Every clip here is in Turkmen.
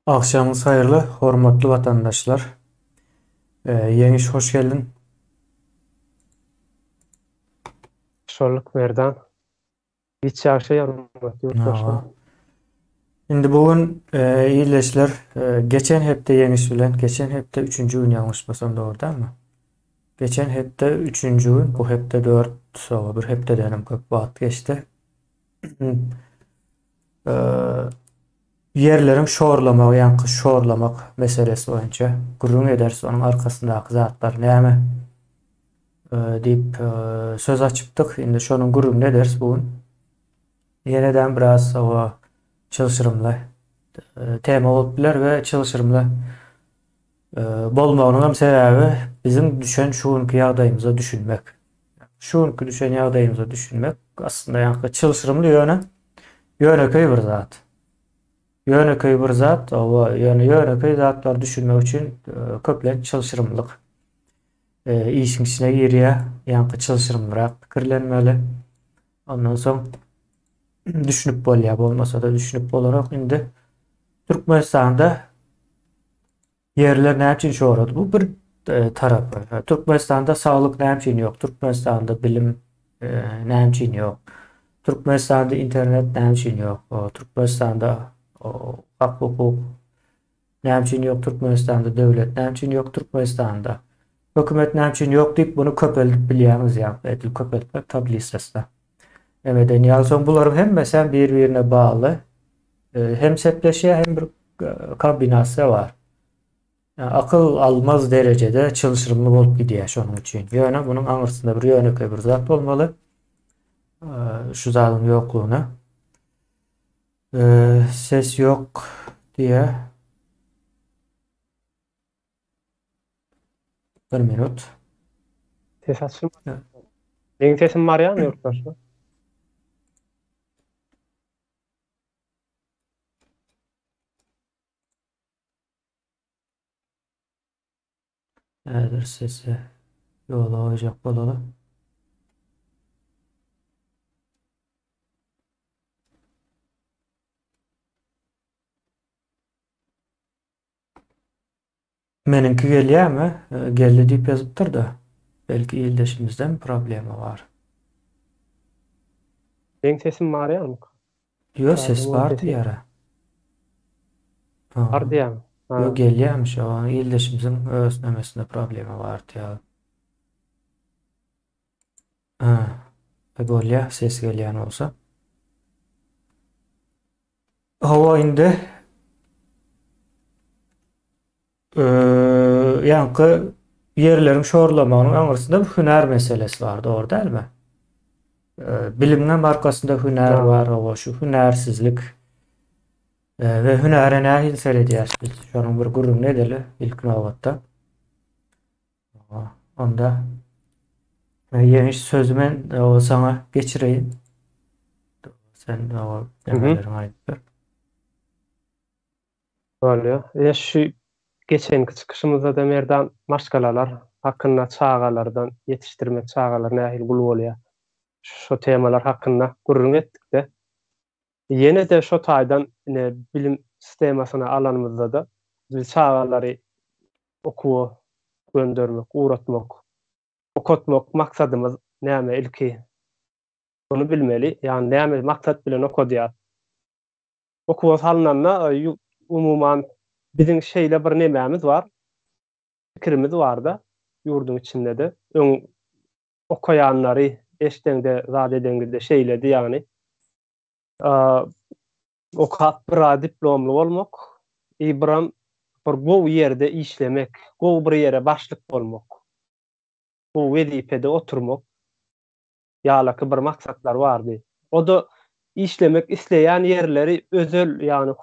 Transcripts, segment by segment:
Akşamınız hayırlı, hormatly vatandaşlar. Yeniş hoş geldin. Şoluk Merdan. Hiç yaşa yarılmak yurttaşlar. Aa, Şimdi bugün iyileşler. Geçen hepte Yeniş bilen, geçen hepte üçüncü gün yanlışmasam doğru değil mi? Geçen hepte üçüncü gün, bu hepte dört, sonra bir hepte dedim 40 vaat geçti. Ee, Yerlerin şorlamak, yankı şorlamak meselesi boyunca gurrun ederse onun arkasındaki zatlar näme deyip söz açıptık. Şimdi şonun gurrun ne ders bugün? Yeniden biraz o çalışırımla tema bolup biler ve çalışırımla bolmagynyň sebäbi bizim düşen şuunky ýagdaýymyza düşünmek. Şuunky düşen ýagdaýymyza düşünmek aslında ýa-da çalışyrymly ýöneköý bir zat. Ýöneköý bir zat, o ýöneköý zatlar düşünmek üçin köplen çalışyrymlyk işiň içine girýär, ýa-da çalışyrymlyrak pikirlenmeli. Ondan soň düşünüp bolýar, bolmasa da düşünüp bolarak indi Türkmenistanda yerler näme üçin şoğradı? Bu bir tarapy. Türkmenistanda saglyk näme üçin ýok? Türkmenistanda bilim näme üçin ýok? Türkmenistanda internet näme üçin ýok? Türkmenistanda hak hukuk näme üçin ýok? Türkmenistanda döwlet näme üçin ýok? Türkmenistanda hökümet näme üçin ýok diýip bunu köpelip bilýäňiz ýa-da edil köpeltmek tabii istasda. Emeden ýalsoň bularyň hemmesi bir-birine bagly. Hem sepleşýär hem bir kombinasiýa var. Yani akıl almaz derecede çalışırımlı bolup gidýär şonuň üçin. Ýöne bunyň aňyrsynda bir ýöneköý bir zat bolmaly. Şu zatyň ýoklugyna. Ses yok diye bir minut. Ses açılma. Benim sesim var ya mı yurttaşlar? Nädir sesi ýola goýjak bolaly. Meninki gelýärmi? Geldi diýip ýazypdyr da. Belki ildeşimizden problemi var. Benim sesim var ya mı? Yo ses Çağırdım bar sesi. diýär. Var diyem. Yo Ha. gelýärmiş o ildeşimizin öz nemesinde problemi var diýär. Ha, bolýa ses gelýän bolsa. Hawa indi ýa-ni yerleriň şorlamagynyň aňyrsynda bir hünär meselesi bar, dogry dälmi? Bilimden arkasında hünär Ha. bar, o şu hünärsizlik ve hünäre nähil edýär biz. Şonuň bir gurrun edeli ilk nowatda. Onda ýeňiş sözümen saňa geçireýin. Sen o Hı hı. demelerini aýtdyr. Oluyor. Şu geçenki çıkışımızda da Merdan maşgalalar hakkında çağalardan yetiştirme çağalar nähil bulup bolýar. Şu temalar hakkında gurrun etdik de. Yine de şu taýdan bilim sistemasyna alanymyzda da biz çağalary okuw göndermek, uğratmak, okutmak maksadımız näme ilki? Bunu bilmeli. Yani näme maksat bilen okudýar. Okuwa salnanna umuman bizim şeýle bir nemämiz var, pikirimiz var da ýurdun içinde de. Okuyanlary eşdeňde, zat edeňde şeýledi ýagny. Okup bir diplomly bolmak, İbram bir gowy ýerde işlemek, gowy bir ýere başlyk bolmak, bu wezipede oturmak ýalaky bir maksatlar bardy. O da işlemek isleýän yerleri özel yani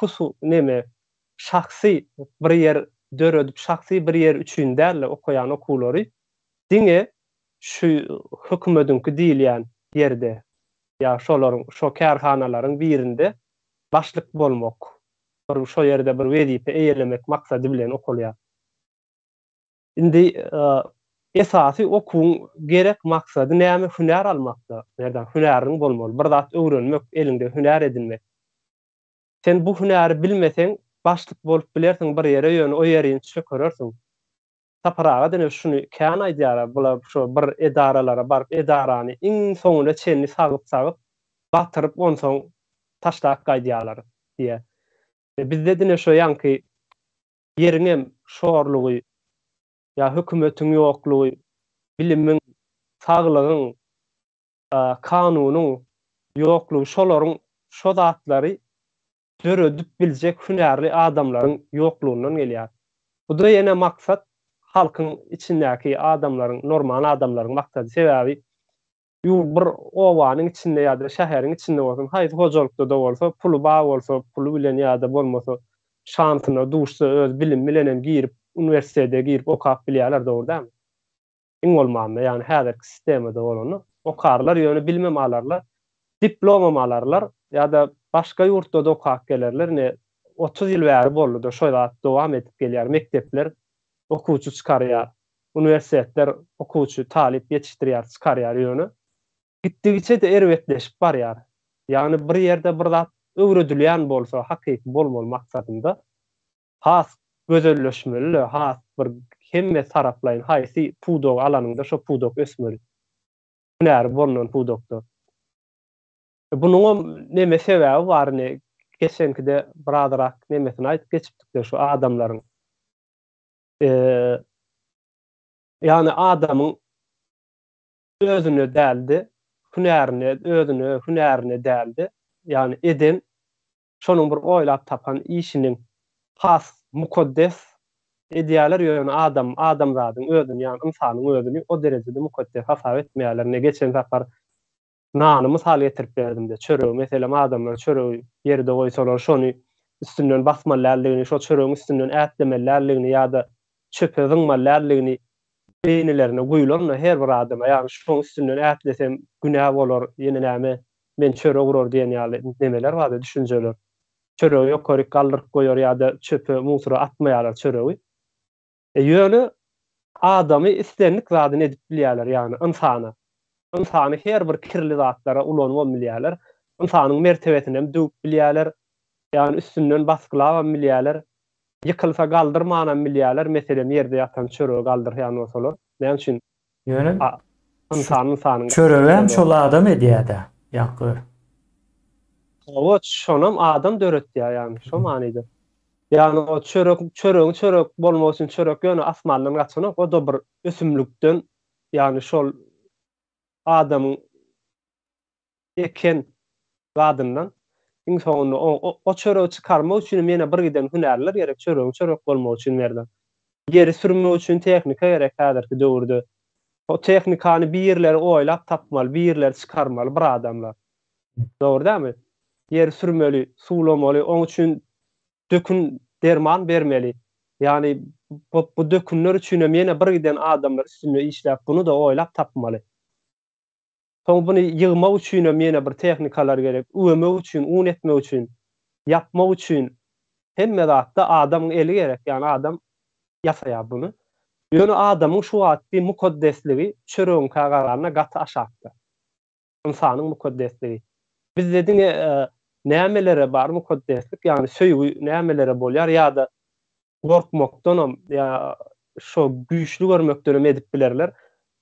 şahsy bir yer döredip şahsy bir yer üçin däl okuyan okuwlary diňe şu hökümetiňki diýilýän ýerde ýa şolaryň şo kärhanalaryň birinde başlyk bolmak. Bir şo ýerde bir wezipe eýelemek maksady bilen okulýar. Indi esasy okuň gerek maksady näme hünär almakda. Nerden hünäriň bolmaly. Bir zat öwrenmek, elinde hünär edinmek. Sen bu hünäri bilmeseň başlyk bolup bilersiň bir ýere ýöne o ýeri çökerersiň. Taparaga dene şunu kän aýdýar, bular şu bir edaralara baryp edarany iň soňuna çenli sagyp batyryp onsoň taşlap gaýdýarlar diýe. Bizde dine şu ýanky ýeriňem şorlugy ýa hökümetiň ýoklugy, bilimiň, saglygyň, kanunyň ýoklugy şolaryň şo zatlary döredip biljek hünärli adamlaryň ýoklugyndan gelýär. Bu da ýene maksat halkyň içindäki adamlaryň, normal adamlaryň maksady sebäbi bir owanyň içinde ýa-da şäheriň içinde bolsun, haýsy hojalykda da bolsa, pulu bar bolsa, pulu bilen ýa-da bolmasa, şansyna duşsa öz bilim bilenem girip, universitede girip okap bilýärler dogry. Iň bolmanda, ýani häzirki sistemde bolany okarlar ýöne bilmem alarlar, diplomam alarlar ýa-da başga ýurtda da okap gelerler. 30 ýyl bäri boldy da şo zat dowam edip gelýär. Mektepler okuwçy çykarýar, universitetler okuwçy talip ýetişdirýär, çykarýar ýöne. Gitdigiçe de erwetleşip barýar. Ýani bir ýerde bir zat öwredilýän bolsa, hakyky bolmaly maksatynda has gözelleşmeli, has bir hemme taraplaýyn haýsy pudog alanynda şo pudog ösmeli. Hünär bolan pudogda. Bunuň neme sebäbi bar ne? Geçenkide biraderak nemesini aýdyp geçipdik şu adamlaryň. Ýani adamyň özüne däldi, hünärine däldi. Ýani eden şonuň bir oýlap tapan işiniň has, mukaddes ideýalar ýöne adam zadyň özüni, ýani insanyň özüni o derejede mukaddes hasap etmeýärler. Ne geçen safar nanymyz hal getirip berdimde. Çöregi meselem adamlar çöregi ýerde goýsalar şonu üstünden basmalärligini, şo çöregiň üstünden ätlemelärligini ýa-da çöpe zyňmalärligini beýnilerine goýulan her bir adama, ýani şoň üstünden ätlesem günah bolar, ýene näme men çöreg urur diýen ýaly demeler bar, düşünjeler. Çöregi ýokaryk galdyryp goýar ýa-da çöpe musura atmaýarlar çöregi. Ýöne adamy istenlik zadyny edip bilýärler, ýani insana. İnsany her bir kirli zatlara ulanyp bilýärler. İnsanyň mertebesini hem düýüp bilýärler. Ýani üstünden baskylap bilýärler. Ýykylsa galdyrmanan bilýärler. Meselem ýerde ýatan çöregi galdyr ýany bolsalar. Näme üçin? Ýöne insanyň çöregi hem şol adam edýär-de. Ýa-da. O şonam adam döretýär, ýani şo manyda. Ýani o çörek bolmak üçin çörek ýöne asmandan gaçynak, o da bir ösümlükden, ýani şol adamyň eken gadyndan iň soňunda o çöregi çykarmak üçin mene bir giden hünärler gerek, çörek bolmak üçin berdim. Geri sürmek üçin tehnika gerek häzirki döwürde. O tehnikany bir ýerlere oýlap tapmaly, bir ýerlere çykarmaly bir adamlar. Dogry dämi? Yer sürmeli, sulamaly, oň üçin dökün derman bermeli. Ýani bu dökünler üçin mene bir giden adamlar üstüne işläp bunu da oýlap tapmaly. Soň bunu ýygmak üçin mene bir tehnikalar gerek, üwemek üçin, un etmek üçin, yapmak üçin hemme zatda adamyň eli gerek. Ýani adam ýasaýar bunu. Ýöne adamyň şu wagtda mukaddesligi çöregiň kagaralyna gaty aşakdy. İnsanyň mukaddesligi. Biz dediňe nämelere bar mukaddeslik, ýani söýgü nämelere bolýar ýa-da gorkmakdan ýa şo güýçlü görmekden edip bilerler.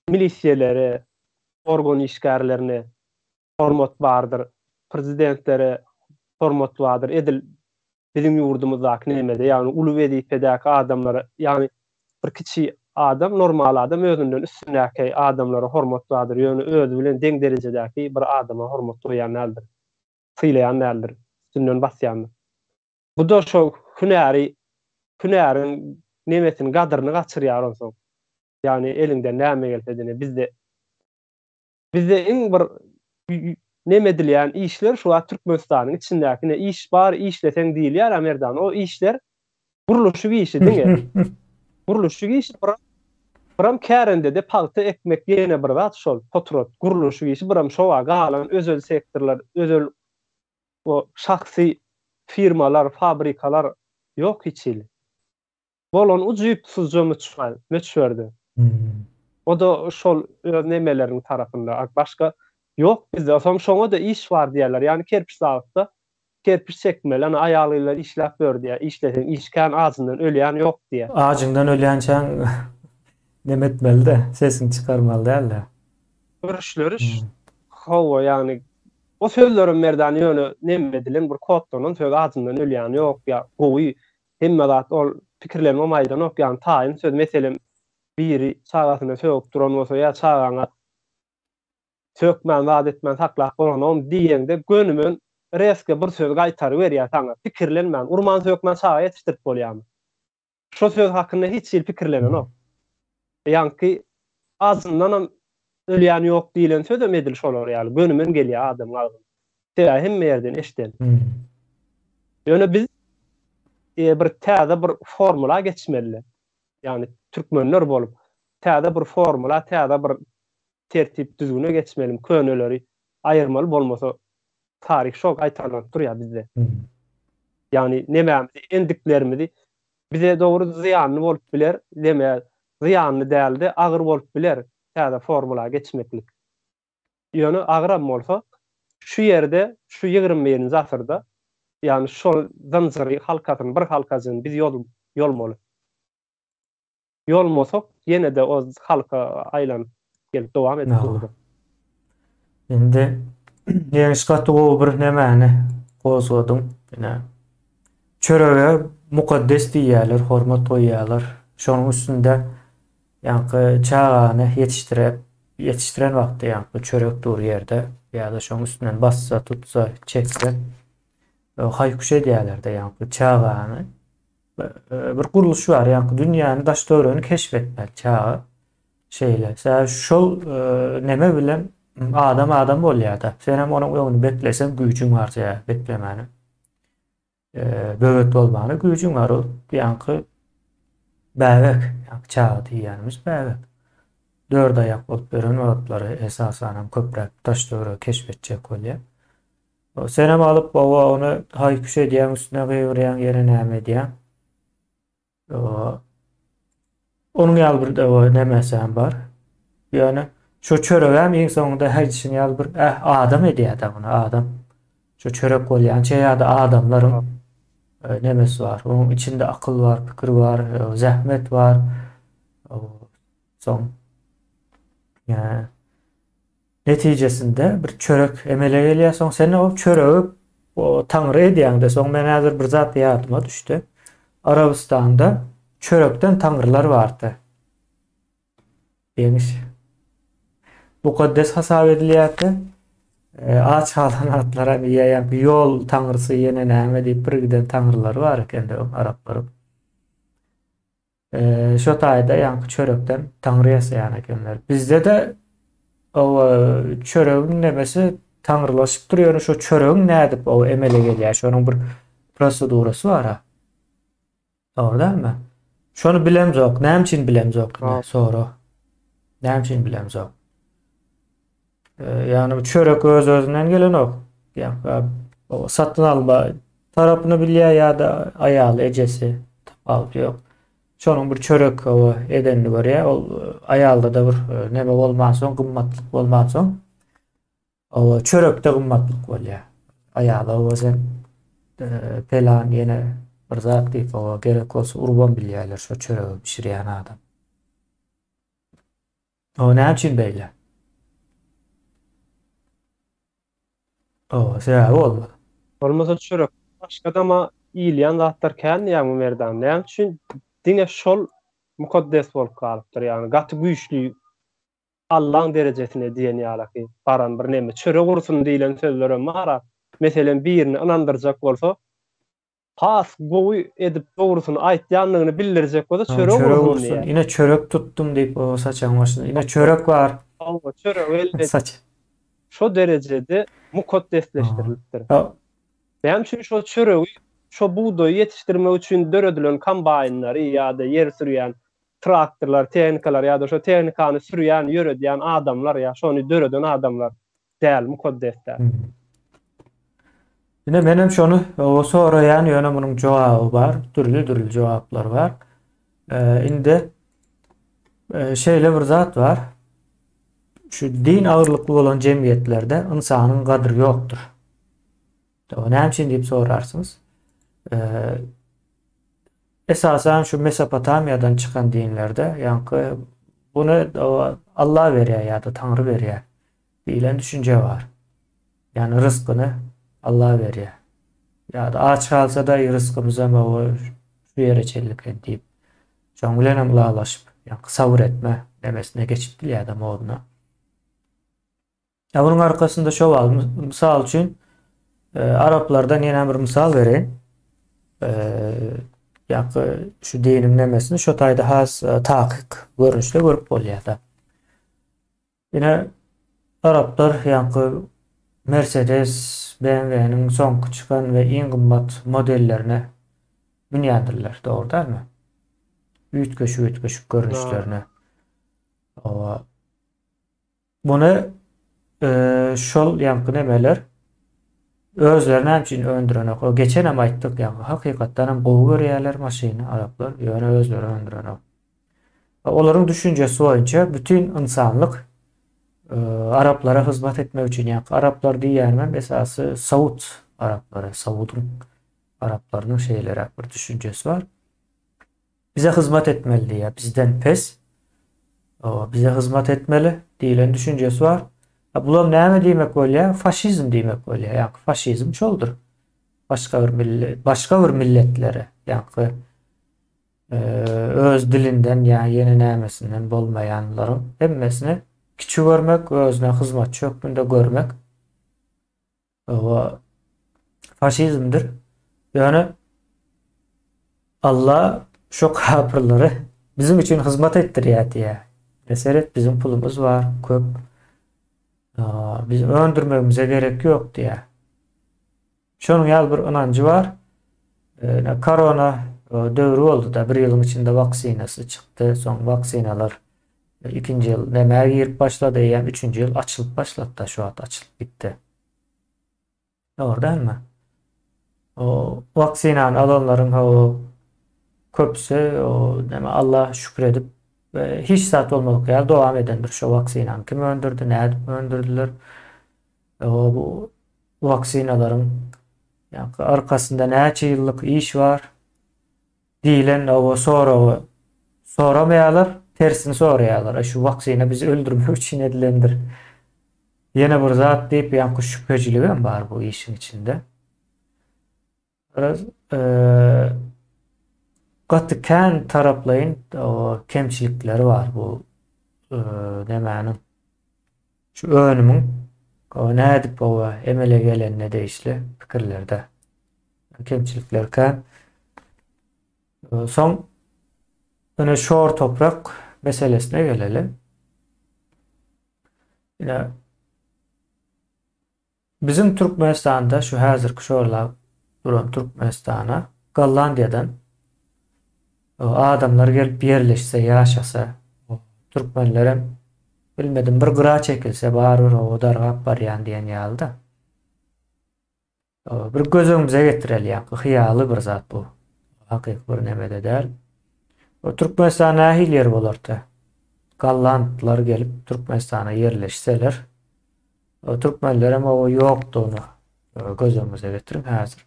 Milisiýelere, organ işgärlerini hormat bardyr, prezidentlere hormat bardyr. Edil bizim ýurdumyzdaky nemede, ýani uly wezipedäki adamlara, ýani bir kiçi adam, normal adam özünden üstündäki adamlara hormat bardyr. Ýöne özü bilen deň derejedäki bir adama hormat goýan nädir? Sylayan nädir? Üstünden basýan. Bu da şo hünäriň nemesini gadyryny gaçyrýar olsa. Ýani elinden näme gelse bizde iň bir neme edilýän işler şu Türkmenistanyň içindäki iş bar, işlesen diýilýär Amerdan. O işler guruluşy işi diňe. Guruluşy işi biram kärende de palta ekmek ýene bir zat şol potrot guruluşy işi biram şowa galan özel sektorlar, özel o şahsy firmalar, fabrikalar ýok hiçil. Bolan ucuyupsuzca müçverdi. O da şol nemeleriň tarapynda. Başga ýok bizde. Şoňa da iş bar diýerler. Ýani kerpiç zawodda kerpiç çekmelen ayağıyla işlep bör diye işletin işken ağzından ölüyen yok diye. Ağacından öleyen çan demetmeli de sesini çıkarmalı değil de. Görüşlörüş hava yani o sözlerin merdan yönü nemmedilen bir kodtonun söz ağzından ölüyen yok ya gowy hemmedat ol pikirlenme maydan yok yani taýyn söz meselem biri çağatına söp duran bolsa ya çağaňa sökmän wagt etmän saklap bolan diýende gönümün reske bir söz gaýtary berýär taňa pikirlenmän urman sökmän çağa ýetişdirip bolýarmy şo söz hakynda hiç ýyl pikirlenen ok ýanky ağzından ölýän ýok diýilen söz edil şolar ýaly gönümün gelýär adam algyny täze hemme ýerden eşden ýöne biz bir täze bir formula geçmeli ýani türkmenler bolup täze bir formula täze bir tertip düzgüne geçmelim köneleri ayırmalı bolmasa tarih şok aýtalanıp durýar bizde. Yani nemämizi endiklerimizi bize doğru ziyanlı bolup biler, deme ziyanlı däldi, agyr bolup biler. Täze formula geçmeklik. Ýöne agyram bolsa şu ýerde, şu 21-nji asyrda, yani şol zanjyry halkatyny bir halkasyny biz ýolmaly. Ýolmasak ýene de o halka aýlanyp gelip dowam edip durdy. Endi ýeňişgatdy bir nemäni gozgadym. Ýene çörege mukaddes diýýärler, hormat goýýarlar. Şonuň üstünde ýanky çağany ýetiştiren wagtda ýanky çörek dur ýerde ýa-da şonuň üstünden bassa, tutsa, çekse haýkuşa diýerler de ýanky çağany bir guruluş bar ýanky dünýäni daş döwrüni keşfetmeli çağı şeýle. Şol neme bilen adam bolýar-da. Sen hem onuň ýolunu beklesen güýçüň barça beklemeni. Böwet bolmany güýçüň bar. Ýanky bäwek, ýanky çağı diýýärimiz bäwek. Dört ayak bolup beren wagtlary esasan köprek taş döwrü keşfetjek bolýar. Sen hem alyp ony haýkuşa diýen üstüne goýýaryan ýere näme diýen. Onun ýaly bir nemesem bar. Ýani şo çöregem iň soňunda her işini ýaly bir adam edýär bunu adam. Şo çörek bolýan ýa-da adamlaryň nemesi bar. Onuň içinde akyl bar, pikir bar, zähmet bar. Soň netijesinde bir çörek emele gelýär. Soň sen o çöregi o taňry edýäňde soň men häzir bir zat ýadyma düşdi. Arabistanda çörekden taňrylar bardy. Demiş. Mukaddes hasap edilýärdi. Ağaç halanatlara ýaýan bir ýol taňrysy ýene näme diýip bir giden taňrylar bar ekende Araplar. Şo taýda ýanky çörekden taňry ýasaýan ekenler. Bizde de o çöregiň nemesi taňrylaşyp durýar. Şo çöregiň nädip o emele gelýär. Şonuň bir prosedurasy bar. Doğrudanmı? Şonu bilemzok. Näme üçin bilemzok? Sonra. Näme üçin bilemzok? Yani bu çörek öz-özünden gelen ok. Yani o satın alma tarapını bilýär ýa-da aýaly ejesi alyp ýok. Şonuň bir çörek o edenini görýär. Ol aýalda da bir neme bolmasoň, gymmatlyk bolmasoň o çörekde gymmatlyk bolýar. Aýaly o sen pelan ýene bir zat diýip o gerek bolsa urban bilýärler şo çöregi pişirýän adam. O näme üçin beýle? O sebäbi bolmaly. Olmasa çörek başga adama iýilýän zatlar kän ýa-da merdan. Näme üçin diňe şol mukaddes bolup galypdyr ýani gaty güýçlü Allah'ın derejesine diýen ýaly baran bir neme çörek ursun diýilen sözler bar. Meselen birini inandyrjak bolsa pas gowy edip dogrusyny aýtýanlygyny bildirjek bolsa çörek ursun. Ine çörek tuttum diýip o saçan başyna. Ine çörek bar. O çörek elde. Saç. Şo derejede mukaddesleşdirilipdir. Benim üçin şo çöregi, şo buğdoy ýetişdirmek üçin döredilen kombaynlar ýa-da yer sürýän traktorlar, tehnikalar ýa-da şo tehnikany sürýän, ýöredýän adamlar ýa şonu döreden adamlar däl mukaddesler. Ine menem şonu o soraýan ýöne munyň jogaby bar, türlü jogaplar bar. Inde şeýle bir zat bar. Şu din ağırlıklı olan cemiyetlerde insanyň gadry ýokdur. O ne için deyip sorarsınız. Esasen şu Mesopotamya'dan çıkan dinlerde yankı bunu Allah veriyor ya da Tanrı veriyor diyen düşünce var. Yani rızkını Allah veriyor. Ya da aç kalsa da rızkımıza ama o şu yere çellik deyip jonglenen lağlaşıp yani savur etme demesine geçip ya da moduna. Ya bunun arkasında şu var. Misal için Araplardan yine bir misal vereyim. Yani şu dinim demesini şu tayda has tahkik görünüşte görüp oluyor da. Yine Araplar yani Mercedes, BMW'nin son çıkan ve en kımmat modellerine bünyadirler. Doğru değil mi? Üyütköşük görünüşlerine. Bunu şol yankı nemeler özlerine hemçin öndürenek. O geçen ama ayttık yani hakikaten hem gowy görýärler maşyny Araplar ýöne özleri öndürenek. Olaryň düşünjesi boýunça bütün insanlyk Araplara hizmet etmek için yani Araplar diýýärmem esasy Saud Arapları, Saud'un Araplarının şeyleri bir düşüncesi var. Bize hizmet etmeli diye bizden pes bize hizmet etmeli diýilen düşüncesi var. Bulam näme diýmek bolýar? Faşizm diýmek bolýar. Yani faşizm şoldur. Başka bir milletlere yani öz dilinden yani yeni nämesinden bolmaýanlaryň hemmesini kiçi görmek, özüne hizmetçi hökmünde görmek o faşizmdir. Yani Allah şu kapırları bizim için hizmet ettirýär diye. Mesela bizim pulumuz var, köp. Bizim öndürmemize gerek yok diye. Şunun ýaly bir inancı var. Korona döwrü oldu da bir ýylyň içinde vaksinası çıktı. Son vaksinalar ikinci yıl näme girip başladı ýa-da üçüncü yıl açılıp başladı da şu an açılıp bitti. Doğru değil mi? O vaksinany alanlaryň o köpüsü o näme Allah şükredip hiç saat olmadık ya devam edendir şu vaksinanı kim öndürdü, ne öndürdüler. Bu vaksinaların yani arkasında neçe yıllık iş var diyilen o soramayalar tersini sorayalar. Şu vaksina bizi öldürmek için edilendir. Yine bir zat deyip yani şüpheciliğim var bu işin içinde. Biraz Gatıken taraplayın o kemçilikleri var bu demenin. Şu önümün o ne edip o emele gelenine değişli fikirlerde kemçilikler kan son öne şor toprak meselesine gelelim. Yine bizim Türkmenistan'da şu hazırki şorlar duran Türkmenistan'a Gallandiya'dan o adamlar gelip yerleşse, yaşasa, Türkmenlerin bilmedim bir gıra çekilse barır o dargap bar yan diyen ýalda. Bir gözüňimize getireli ýa-da hyýaly bir zat bu. Hakyky bir nemede däl. O Türkmenistan nähil yer bolardy. Gallandlar gelip Türkmenistana yerleşseler, o Türkmenler ama o ýokdy onu gözüňimize getirin häzir.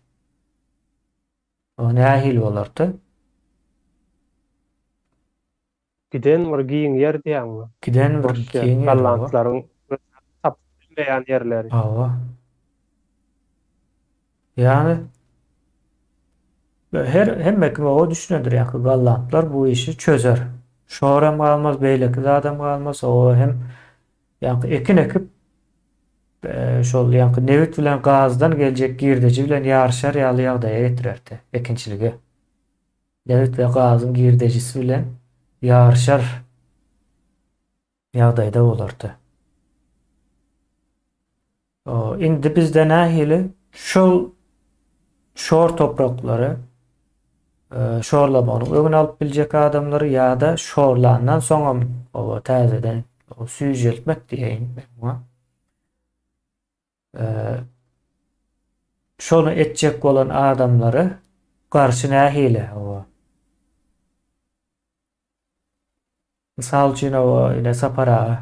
O nähil bolardy? Giden bir giň yer diýäňmi? Giden bir giň yer. Gallandlaryň tap bilmeýän yerleri. Yani hemmekim o düşünüdür yani Gallandlar bu işi çözer. Şoram kalmaz, beyleki adam kalmaz. O hem yani ekin ekip şol yani nevit bilen gazdan gelecek girdeci bilen yarışar ýaly ýagdaýa getirerdi ekinçiligi. Nevit ve gazın girdecisi bilen yarışar ýagdaýda bolardy. Indi bizde nähili şor topraklary şorlamanyň öňüne alyp biljek adamlary ýa-da şorlandan soňam o täzeden o süýjeltmek diýeýin ben. Şonu etjek bolan adamlary garşy nähili o. Misal üçin o ine sapara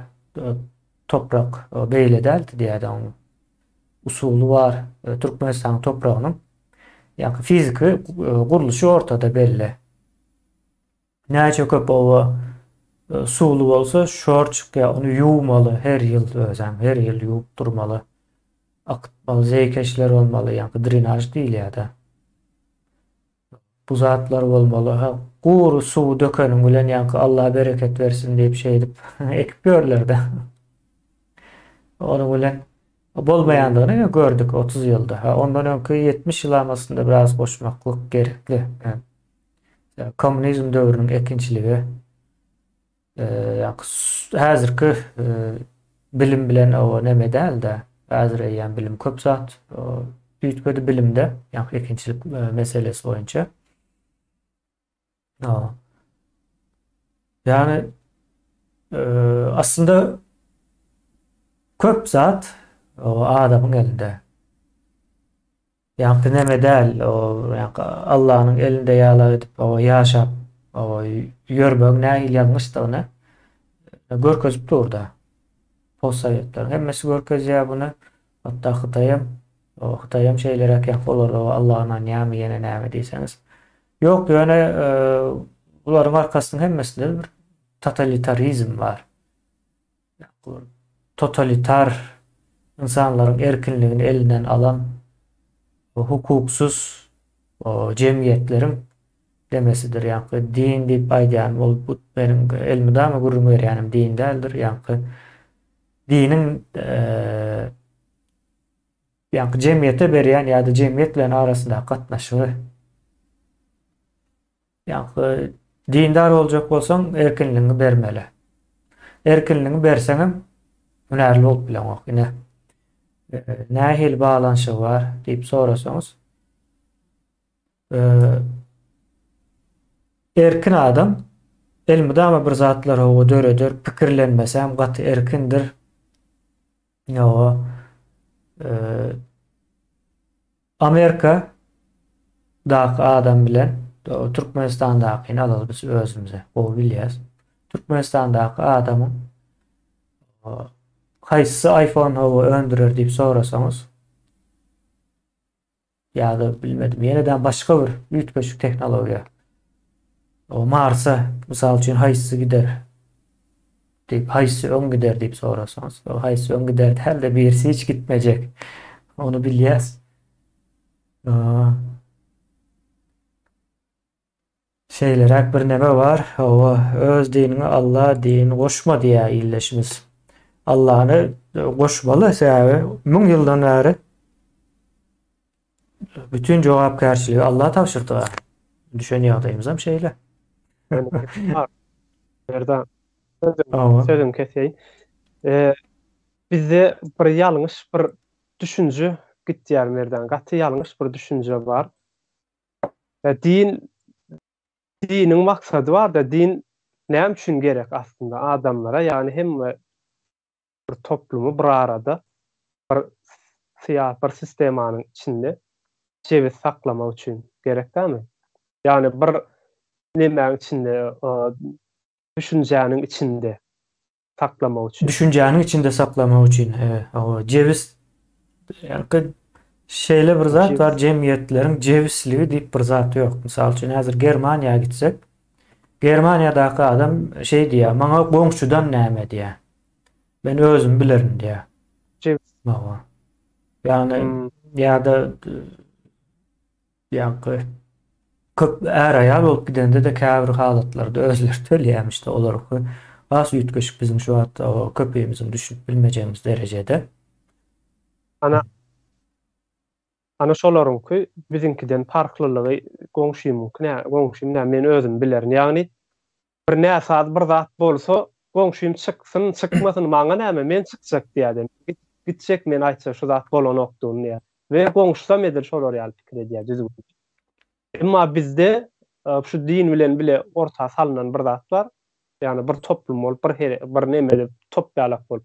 toprak beýle däldi diýýär onu. usulü var. Türkmenistan toprağının yani fiziki kuruluşu ortada belli. Näçe köp owa suwly bolsa şor çykýar, onu ýuwmaly her ýyl özem, her ýyl ýuwup durmaly. Akıtmaly, zeýkeşler bolmaly, ýa-ni drenaj diýil ýa-da. Bu zatlar bolmaly. Ha, guru suw dökenim bilen ýa-ni Allah bereket versin diýip şey edip ekip ýörler-de. Onu bilen bolmaýandygyny gördük 30 ýylda. Ha, ondan öňki 70 ýyl amasynda biraz goşmaklyk gerekli. Komünizm döwrüniň ekinçiligi, häzirki bilim bilen o neme däl-de, häzir eýen bilim köp zat, büýtmedi bilimde, ýa-ni ekinçilik meselesi boýunça. Yani aslında köp zat o adamın elinde. Yani neme däl, o yani Allah'ın elinde ýala edip o ýaşap, o ýörböň nähil ýalňyşdygyny görkezip durda. Postsovetler hemmesi görkezýär buny. Hatda Hytaýam şeýlere äken bolar, o Allah'yna näme ýene näme diýseňiz. Ýok, ýöne bularyň arkasynyň hemmesinde bir totalitarizm var. Totalitar insanlaryň erkinligini elinden alan hukuksuz cemiyetleriň demesidir. Yani din diýip aýdýan bol bu benim elmide mi gurrun berýänim din däldir. Yani dinin yani cemiyete berýän ýa-da cemiyet bilen arasynda gatnaşygy. Yani dindar boljak bolsaň erkinligiňi bermeli. Erkinligiňi berseňem hünärli bolup bilen ok. Ine nähil balanşy var diýip sorasaňyz, erkin adam elmide ama bir zatlar o döredir, pikirlenmesem gaty erkindir. Ýa Amerika daky adam bilen Türkmenistandaky alyp biz özümüze o bilýäs. Türkmenistandaky adamyň haýsy iPhone öndürer diýip sorasaňyz, ýa-da bilmedim, ýeneden başga bir üýtgeçlik teknologiýa, o Marsa mysal üçin haýsy gider diýip, haýsy öň gider diýip sorasaňyz, o haýsy öň gider däl-de birisi hiç gitmejek. Onu bilýäs. Şeylerek bir neme var. O öz dinine Allah dinini goşma diýä illeşimiz. Allah'ını goşmaly sebäbi 1000 ýyldan bäri bütün jogapkärçiligi Allah tapşyrdylar. Düşen ýagdaýymyzam şeýle. Berdan sözüm keseyim. Bizde bir ýalňyş bir düşünje gitýär merdan. Gaty ýalňyş bir düşünje bar. Diniň maksady bar da din näme üçin gerek aslında adamlara, ýani hem bir toplumu bir arada bir sistemanyň içinde jebet saklamak üçin gerek dämi? Ýani bir nemäň içinde, düşünjäniň içinde saklamak üçin. Düşünjäniň içinde saklamak üçin. O ceviz ýa-ni şeýle bir zat var, jemgyýetleriň cevisligi diýip bir zat ýok. Mysal üçin häzir Germaniýaga gitsek, Germaniýadaky adam şey diýär, maňa goňşudan näme diýär. Ben özüm bilerim diýär. Ceviz. Yani ýa-da ýa-ni köp är aýal bolup gidende de käbir halatlarda özleri tölýärmiş-de olarky bas ýetgeşik bizim şu hatda o köpeğimizin düşünüp bilmejegimiz derejede. Ana şolaryňky bizinkiden farklylygy goňşym men özüm bilerim. Ýagny bir näsat bir zat bolsa goňşym çyksyň çykmasyn maňa näme men çykjak diýär. Gitsek men aýtsa şu zat bolan okduny ýa. We goňşusam eder şolar ýaly pikir edýär düzgün. Emma bizde şu din bilen bile orta salynan bir zat bar. Ýani bir toplum bolup bir neme topýalak bolup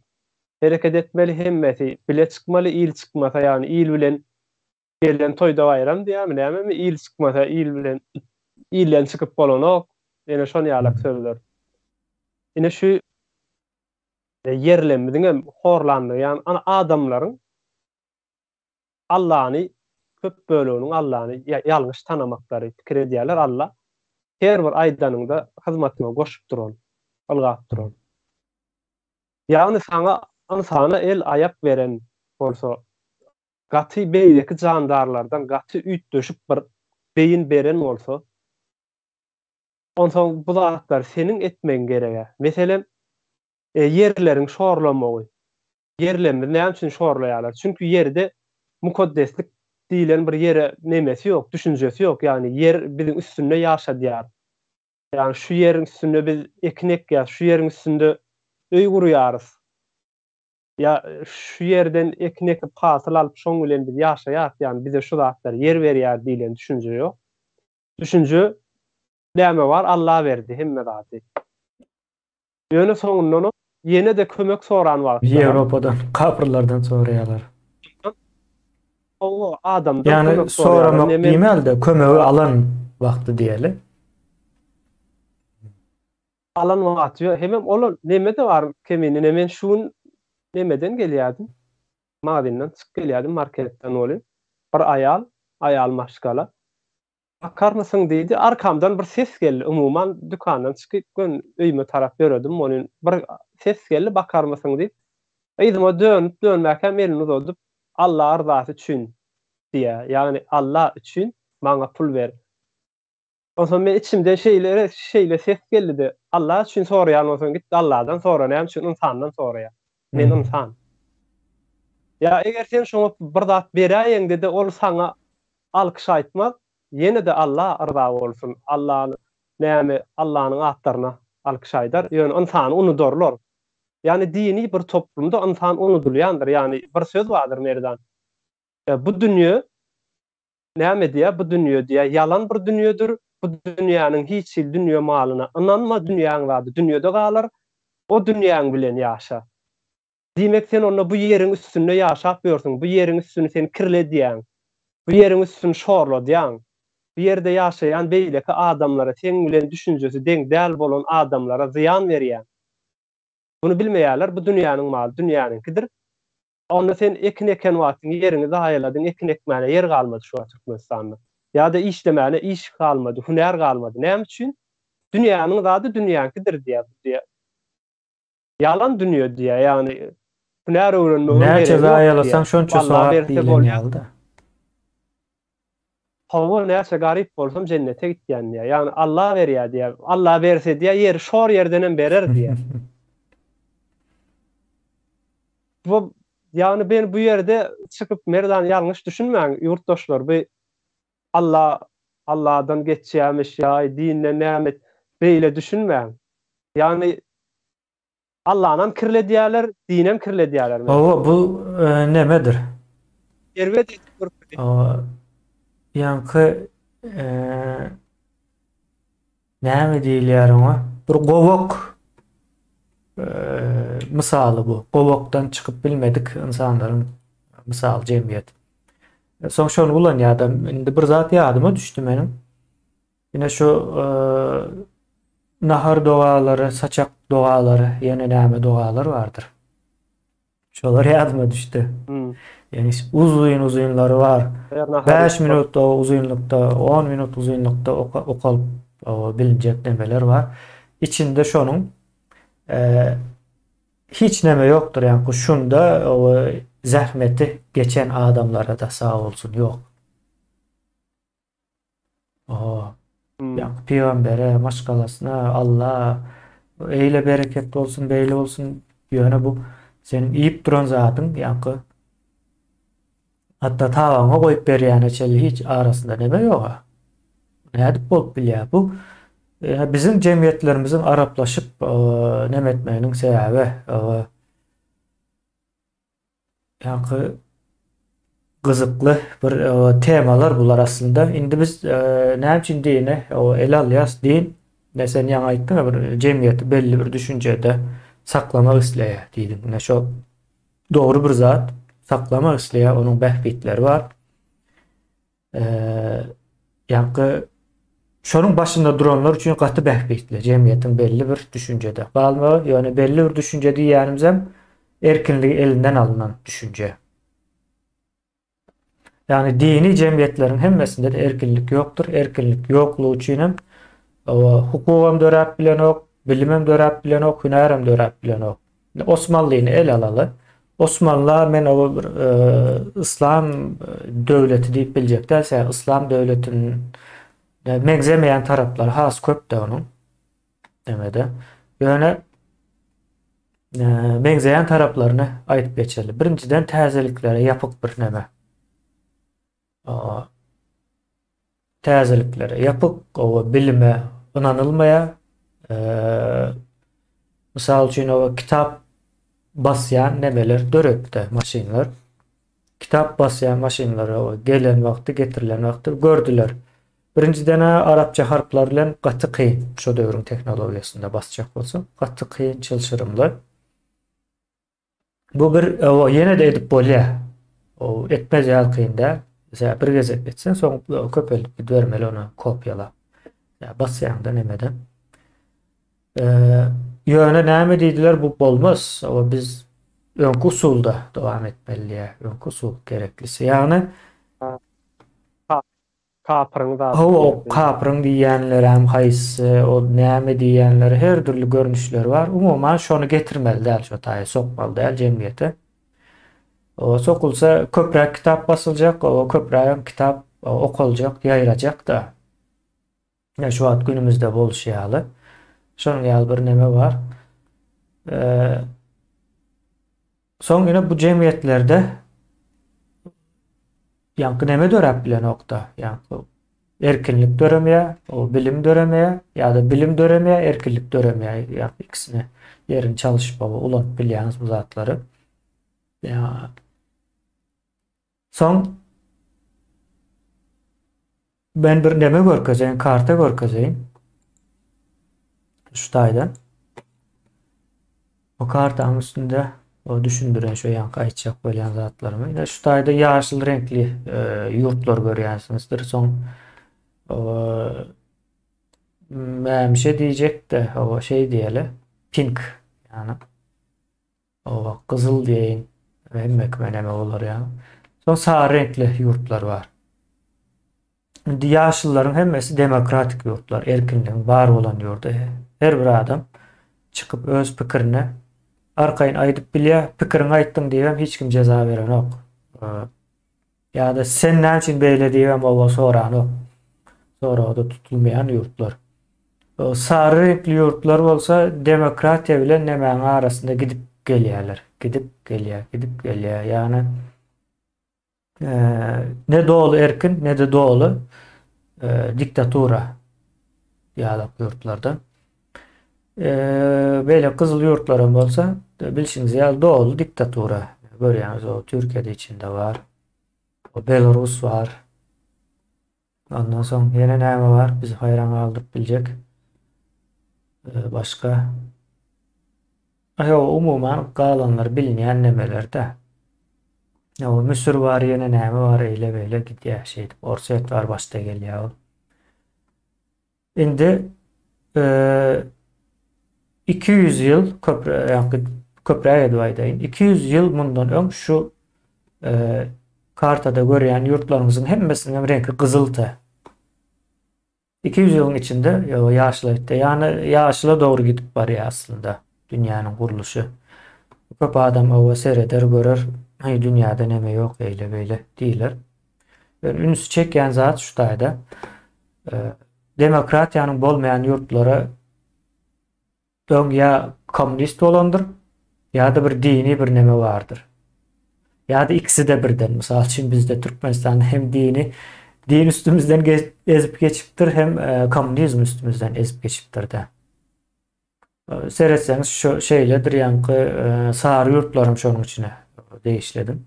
hereket etmeli, hemmeti bile çykmaly, il çykmasa, ýani il bilen gelen toyda bayram diýärmi, näme il çykmasa, il bilen çykyp bolanok, ene şonu ýalak sözler. Ine şu yerlemdiň hem horlandy, ýani adamlaryň Allah'ını köp bölüğünün Allah'ını ýalňyş tanamaklary pikir edýärler. Allah her bir aýdanyňda hyzmatyna goşup duran, ylgap duran. Ýagny sana el ayak beren bolsa, gaty beýleki jandarlardan gaty üýt döşüp bir beýin beren bolsa, onsoň bu zatlar seniň etmeň gerege. Meselem, yerleriň şorlamagy. Yerlerinde näme üçin şorlaýarlar? Çünki yerde mukaddeslik diýilen bir yere nemesi ýok, düşünjesi ýok. Yani yer biziň üstünde ýaşadýar. Yani şu yerin üstünde biz eknek ya, şu yerin üstünde öý gurýarys. Ya şu yerden eknek hasyl alyp şoň bilen biz ýaşaýar. Yani bize şu zatlar yer berýär diýilen düşünje ýok. Düşünje näme var? Allah berdi hemme zaty. Ýöne soňundan ýene de kömek soran wagtlar. Ýewropadan, kapırlardan soraýarlar. O adamdan Yani kömek soraýarlar. soramak diýmel de kömegi alan wagty diýeli. Alan wagt ýok. Hemem olar nemede var kemini, men şuň nemeden gelýärdim. Magazinden çykyp gelýärdim, marketden oly. Bir aýal maşgala. Bakar mısın diýdi, arkamdan bir ses geldi. Umuman dükandan çykyp öýüme tarap ýöredim. Onuň bir ses geldi, bakar mısın diýip. Eýdim o dönmäkem elini uzadyp Allah rzasy üçin diýe. Yani Allah üçin maňa pul ber. Onsoň men içimde şeýle ses geldi. Allah üçin soraýan olsaň git Allahdan sora, näme üçin insandan soraýa. Men insan. Ya eger sen şoňa bir zat beräýeň dedi, ol saňa alkyş aýtmaz. Ýene de Allah arza bolsun. Allah'ın atlarına alkyş aýdar. Ýöne insan unudurlar. Yani dini bir toplumda insan unudulýandyr. Yani bir söz vardır nereden? Bu dünýä näme diýär? Bu dünýä diýär yalan bir dünýädir. Bu dünýäniň hiç dünýä malyna inanma, dünýäň wady dünýede galar. O dünýäň bilen ýaşa. Diýmek sen onda bu ýeriň üstünde ýaşap ýörsiň. Bu ýeriň üstüni sen kirledýäň. Bu ýeriň üstüni şorladýaň. Bu ýerde ýaşaýan beýleki adamlara, sen bilen düşünjesi deň däl bolan adamlara ziýan berýän. Bunu bilmeýärler, bu dünýäniň maly, dünýäniňkidir. Onda sen ekneken wagtyň ýerini zaýaladyň, eknekmäne yer galmady şu Türkmenistanda. Ýa-da işlemäne iş galmady, hünär galmady. Näme üçin? Dünýäniň zady dünýänkidir diýär. Yalan dünýä diýär, ýani hünär öwrenmegi gerek. Näçe zaýalasaň şonça sowap diýilýär. Hawa näçe garip bolsam cennete gitýän diýär. Yani Allah berýär diýär. Allah berse diýär, yer şor ýerden berer diýär. Bu yani ben bu ýerde çykyp merdan ýalňyş düşünmäň ýurtdaşlar. Bu Allah'dan geçýärmiş ýa dinle nämet beýle düşünmäň. Yani Allah'dan kirledýärler, dinem kirledýärler. O bu nemedir? Erwet Yankı näme diýilýär ona? Bir gowok misaly bu. Gowokdan çykyp bilmedik insanlaryň misal jemgyýet. Soň şonu ulanýardym. Indi bir zat ýadyma düşdi menim. Ýene şu nahar dogalary, saçak dogalary, ýene näme dogalar bardyr. Şolar ýadyma düşdi. Yani uzun-uzunları var. 5 minut uzunlukta, 10 minut uzunlukta okalıp bilinecek demeler var. İçinde şonun hiç neme yoktur. Yani şunda o zahmeti geçen adamlara da sağ olsun yok. Yani peygambere, maşgalasına Allah eyle bereketli olsun, beyle olsun yöne bu senin iyip duran zatın yankı. Hatta tawaňa goýup berýän çeli hiç arasında neme ýok. Nädip bolup bilýär bu? Bizim jemgyýetlerimizin araplaşyp neme etmeginiň sebäbi ýa-ni gyzykly bir temalar bular aslında. Indi biz näme üçin dini ele alýas din sen ýa aýtdyň bir jemgyýeti belli bir düşünjede saklamak isleýär diýdim. Näme şo dogry bir zat. Saklamak isleýär, onuň behbitleri var. Ýa-ni şonuň başynda duranlar üçin gaty behbitli, jemgyýetiň belli bir düşünjede galmagy, ýöne belli bir düşünje diýýänimizem erkinligi elinden alınan düşünje. Yani dini cemiyetlerin hemmesinde de erkinlik yoktur. Erkinlik yokluğu üçin hukukam dörap bilen ok, bilimim dörap bilen ok, hünärem dörap bilen ok. Osmanlı'yı el alalı. Osmanlı men o İslam devleti deyip bilecek derse İslam devletinin mengzemeyen taraflar has köp de onun demede. Yani mengzeyen taraflarını ayıp geçerli. Birinciden tezeliklere yapık bir neme. Tezeliklere yapık o bilime inanılmaya misal için o kitap basyan nemeler döröpte maşinler. Kitap basyan maşinleri o gelen vakti getirilen vakti gördüler. Birinciden Arapça harflar bilen gatı kıyın. Şu dövrün teknolojisinde basacak olsun. Gatı kıyın çılşırımlı. Bu bir o yine de edip bolya. O etmez yal kıyında. Mesela bir gezek etsen son köpelip bir vermeli onu kopyala. Ya basyan da nemeden. Yöne näme diýdiler bu bolmaz. O biz öňkü usulda dowam etmeli. Öňkü usul gereklisi. Yani Ka kapryň da o kapryň diýenler hem haýsy, o näme diýenler her türlü görnüşler var. Umuman şonu getirmeli däl şu taýy sokmaly däl jemgyýete. O sokulsa köpräk kitap basıljak, o köpräk kitap okuljak, ýaýrajak da. Ya şu at günümizde bolşýaly. Şonuň ýaly bir neme var. Son yine bu cemiyetlerde yankı neme dörep bilen nokta. Yankı erkinlik döremeye, o bilim döremeye ya da bilim döremeye, erkinlik döremeye. Yani ikisini yerin çalışıp ulan bilýäňiz bu zatları. Ya son ben bir neme görkezeyim, karta görkezeyim. Şu taýdan. O kartanın üstünde o düşündüren şu yankı aýtjak bolýan zatlarymı. Ýa şu taýda ýaşyl renkli ýurtlar görýänsiňizdir. Soň mämişe diýjek de o şey diýeli pink yani o kızıl diýin hemmek meneme bolar ýa. Soň sary renkli ýurtlar bar. Ýaşyllaryň hemmesi demokratik ýurtlar, erkinligiň bar bolan ýurtda. Her bir adam çıkıp öz pikirini arkayn aýdyp bilýär, pikirini aýtdyň diýem hiç kim ceza beren ok. Ya da sen näçin beýle diýem o soran ok. Sonra da tutulmayan ýurtlar. O sary renkli ýurtlar bolsa demokratiýa bilen nemäň arasynda gidip gelýärler. Gidip gelýär. Yani ne dolu erkin ne de dolu diktatura ýaly ýurtlarda. Böyle kızıl yurtlarım bolsa bilşiňiz ýaly dolu diktatura. Görýäňiz o Türkiýede içinde var. O Belarus var. Ondan soň ýene näme var? Biz hayran aldyp biljek. Başka umuman galanlar bilinýän nemelerde. O Müsür var ýene näme var eýle beýle gidýär şey. Orset var başda gelýär. Indi 200 yıl köprüye duaydayın. 200 yıl mundan ön şu kartada görýän ýurtlarymyzyň hemmesiniň rengi kızıltı. 200 yılın içinde ýaşlyda, yani ýaşla dogry gidip barýar aslında dünýäniň guruluşy. Köp adam o sereder görer, hay dünýäde näme ýok eýle beýle diýler. Ünüsü çekýän zat şu taýda demokratiýanyň bolmayan ýurtlara ya komünist olandır ya da bir dini bir neme vardır. Ya da ikisi de birden. Misal için bizde Türkmenistan'da hem din üstümüzden ezip geçiptir hem komünizm üstümüzden ezip geçiptir de. Seyretseniz şu şeyledir yankı sağır yurtlarım şunun içine değişledim.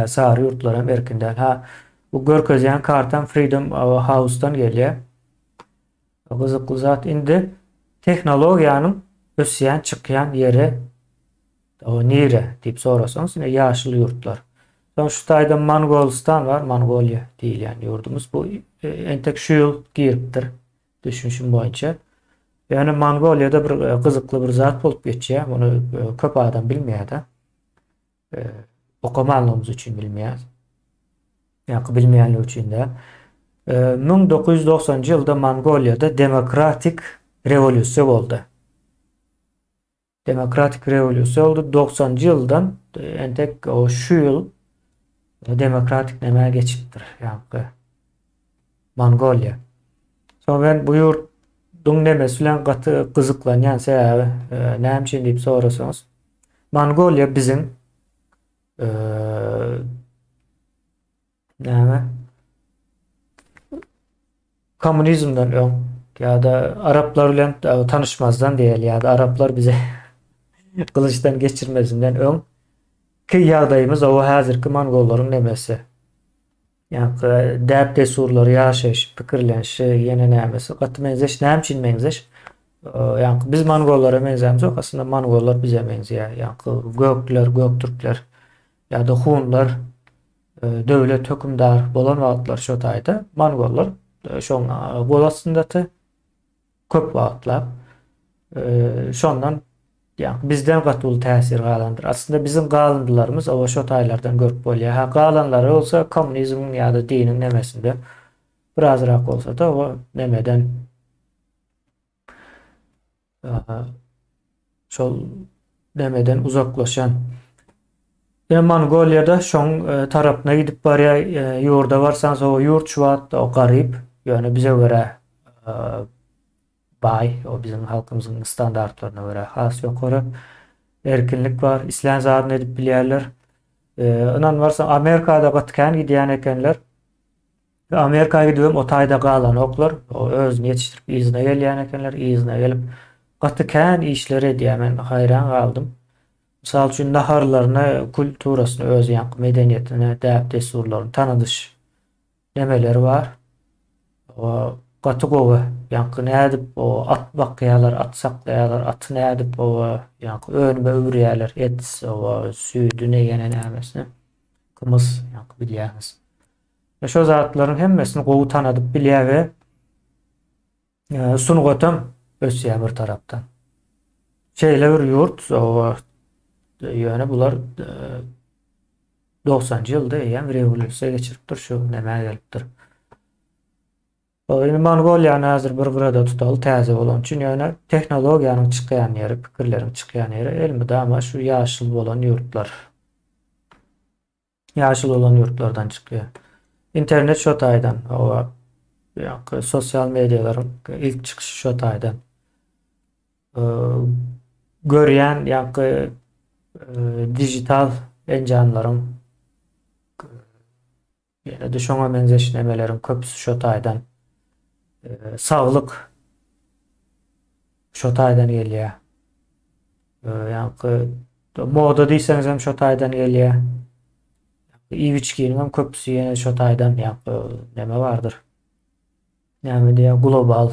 Sağır yurtlarım erkinden. Bu görkezyen kartan Freedom House'dan geliyor. Kızıklı zat indi. Teknologiýanyň ösýän çykýan ýeri o nire diýip sorasaňyz ýaşyl ýurtlar. Soň şu taýda Mongolistan var, Mongoliýa diýilýän ýurdumuz. Bu entek şu ýyl giripdir düşünşüm boýunça. Yani Mongoliýada bir gyzykly bir zat bolup geçýär. Muny köp adam bilmeýär da. Okumanlygymyz üçin bilmeýär. Yani bilmeyenler için de. 1990 yılda Mongolya'da demokratik revolüsyon oldu. Demokratik revolüsyon oldu. 90 yıldan entek o şu yıl demokratik nemeye geçiptir. Yani Mongolya. Sonra ben bu yurtun nemesi bilen katı kızıklanyan sebebi neyim için deyip sorarsanız Mongolya bizim neyme komünizmden ön ya da Araplar bilen tanışmazdan değil ya da Araplar bize kılıçtan geçirmezinden ön ki yağdayımız o hazırki Mongolların nemesi. Yani däp desurlary ýaşaýyş, pikirlenşi, ýene nämesi, gaty menzeş, näme üçin menzeş? Yani biz Mongollara menzämiz ýok, aslında Mongollar bize menzýär. Yani gökler, göktürkler ya da Hunlar döwlet hökümdar bolan wagtlar şo taýda Mongollar şoňa bolasyndaty köp wagtlar şondan yani bizden gatyl täsir galandyr. Aslında bizim galandylarymız o şo taýlardan görüp bolýar. Ha galanlary bolsa komünizm ýa-da diniň nemesinde birazrak bolsa da o nemeden şol nemeden uzaklaşan. Yani Mongolya'da şoň tarapyna gidip barýar ýurda barsanız o ýurt şu wagtda o garyp ýöne bize görä bay, o bizim halkımızın standartlarına göre has ýokary erkinlik var. İslam zadyny edip bilýärler. Inan varsa Amerikada gatykän gidýän ekenler. Amerikaga gidip o taýda galan oklar, o özüni ýetişdirip izine gelýän ekenler, izine gelip gatykän işleri edýär. Men hayran galdym. Misal üçin naharlaryny, kulturasyny, öz ýanky medeniýetini, däp desurlaryny tanadyş nemeleri var. O gaty gowy ýanky nädip o at bakýarlar, at saklaýarlar, aty nädip o ýanky önüme öwürýärler, et o süýdüne ýene nämesini kymys ýanky bilýäris. Şo zatlaryň hemmesini gowy tanadyp bilýär we sunugatam ösýär bir tarapdan. Şeýle bir ýurt o ýöne bular 90-njy ýylda ýa-da rewolýusiýa geçiripdir, şu näme gelipdir. Mongoliýany hazır bir grada tutaly täze bolan üçin ýöne tehnologiýanyň çykýan ýeri, pikirleriň çykýan ýeri elmi dama şu ýaşyl bolan ýurtlar. Ýaşyl bolan ýurtlardan çykýar. İnternet şo taýdan, o ýa-da sosial mediýalaryň ilk çykyşy şo taýdan. Görýän ýa-da dijital enjamlaryň ýa-da şoňa menzeş nemeleriň köpüsi şo taýdan. Sağlık şo taýdan gelýär. Ýa-da moda diýseňiz hem şo taýdan gelýär. İwiçkiniň köpüsi ýene şo taýdan ýa-da neme bardyr. Näme diýär global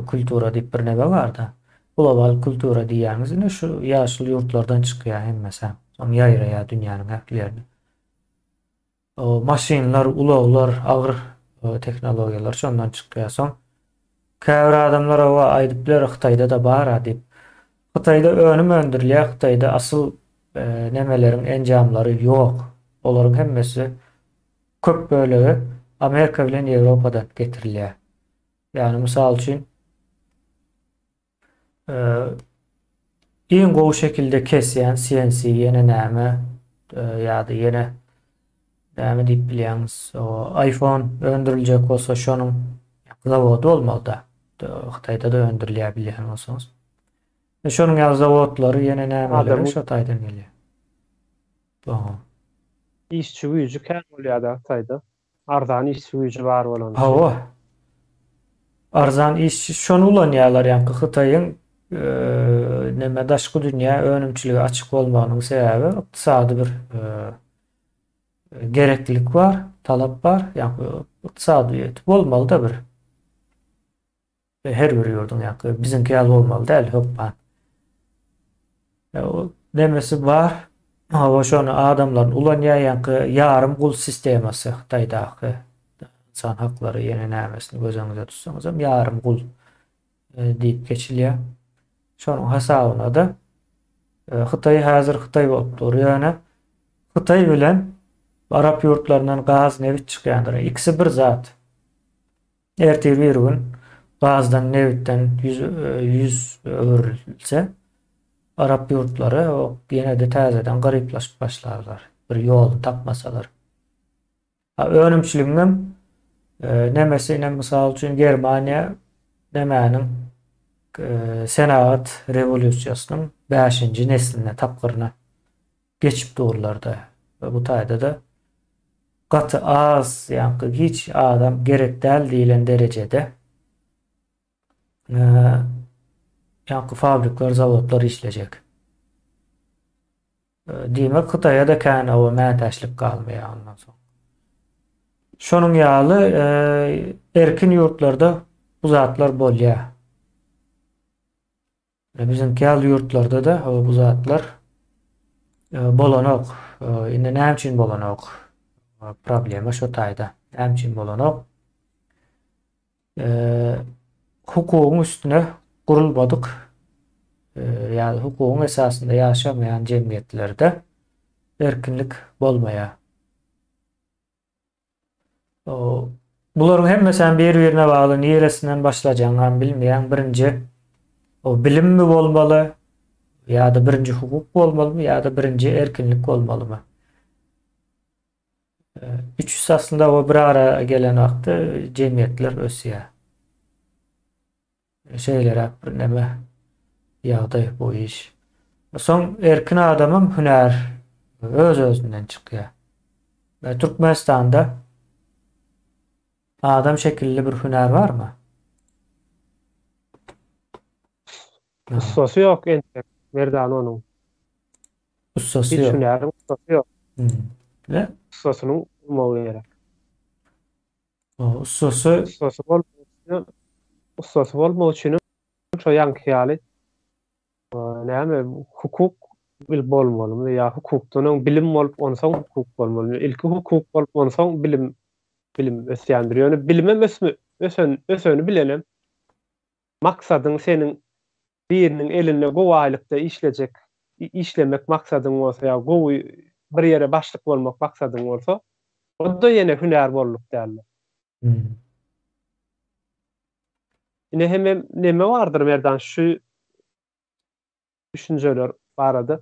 kultura diýip bir neme bar-da. Global kultura diýýäňiz şu ýaşyl ýurtlardan çykýar hemmesem. Soň ýaýraýar dünýäniň her ýerine. O maşinlar, ulaglar, agyr teknologiýalar şondan çykýar. Soň käbir adamlar o aýdyplar Hytaýda da bar diýip. Hytaýda önüm öndürilýär, Hytaýda asyl nemelerin enjamlary ýok. Olaryň hemmesi köp bölegi Amerika bilen Ýewropadan getirilýär. Yani misal üçin iň gowy şekilde kesýän CNC ýene näme ýa-da ýene näme diýip bilýäňiz. O iPhone öndüriljek bolsa şonuň zawody bolmaly. Hytaýda da öndürilýär bilýän bolsaňyz. Şonuň zawodlary ýene nämeler şo taýdan gelýär. İşçi güýjü kän bolýar Hytaýda. Arzan işçi güýjü bar bolan. Hawa. Arzan iş şonu ulanýarlar ýanky Hytaýyň neme daşky dünýä önümçiligi açyk bolmagynyň sebebi ykdysady bir gereklilik var, talap var. Ýanky ykdysady bolmaly da bir. Her bir ýurdun ýanky bizinki ýaly bolmaly däl höppan. O demesi var. Hawa şonu adamlaryň ulanýar ýanky ýarym gul sistemasy Hytaýdaky insan haklary ýene nämesini gözüňizde tutsaňyz hem ýarym gul diýip geçilýär. Şonuň hasabyna da Hytaý hazır Hytaý bolup durýar. Ýöne Hytaý bilen Arap yurtlarından gaz nevit çıkýandyr. İkisi bir zat. Ertir bir gün gazdan nevitten yüz öwrülse Arap yurtları o yine de täzeden garyplaşyp başlarlar. Bir ýol tapmasalar. Önümçülüğüm nemesi misal üçin Germaniýa nemäniň Senaat revolýusiýasynyň 5-nji nesline tapgyrına geçip durlarda ve bu taýda da gaty az ýa-ni hiç adam gerek däl diýilen derejede ýa-ni fabrikler, zawodlar işlejek. Diýmek Hytaýa da kän o mätäçlik galmaýar ondan soň. Şonuň ýaly erkin ýurtlarda bu zatlar bolýar. Bizimki ýaly ýurtlarda da bu zatlar bolanok. Indi näme üçin bolanok? Problema şo taýda. Näme üçin bolanok? Hukugyň üstüne gurulmadyk. Ýa-ni hukugyň esasynda ýaşamaýan jemgyýetlerde erkinlik bolmaýar. Bularyň hemmesi bir-birine bagly, niresinden başlajagyny bilmeýän birinji o bilim mi bolmaly, ýa-da birinji hukuk bolmalymy, ýa-da birinji erkinlik bolmalymy? Üçüsi aslında o bir ara gelen wagtda jemgyýetler ösýär. Şeýlere bir näme ýagdaý bu iş. Soň erkin adamym hünär öz-özünden çykýar. Ve Türkmenistanda adam şekilli bir hünär barmy? Ustası yok entek. Merdan onun. Ustası Hiç yok. hünäriň ustası yok. Ne? Ustasynyň bolmagy gerek. Ustası Ustası bolmak üçin şo ýanky näme hukuk bil bolmaly ýa hukukdan bilim bolup onsoň hukuk bolmaly. Ilki hukuk bolup onsoň bilim ösýändir. Ýöne bilmem ösöni bilenem. Maksadyň seniň biriniň eline gowaýlykda işlemek maksadyň bolsa ýa gowy bir ýere başlyk bolmak maksadyň bolsa, o da ýene hünär bolluk däl. Ine hem neme vardır merdan şu düşünceler barada.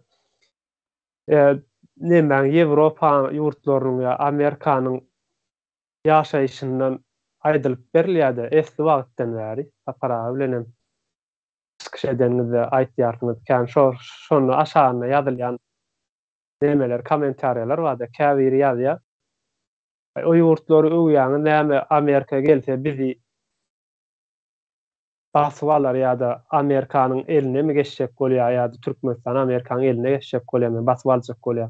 Neme Ýewropa ýurtlarynyň ýa Amerikanyň ýaşaýyşyndan aýdylyp berilýärdi. Esli wagtdan bäri para bilenem. Skşedenizde aýtýarsyňyz, kän şonu aşagyna ýazylýan nemeler, kommentariýalar barda. Käbir ýazýar. O ýurtlary öwýäňi näme Amerika gelse bizi baswalar ýa-da Amerikanyň eline mi geçjek bolýar ýa-da Türkmenistan Amerikanyň eline geçjek bolýar, baswaljak bolýar.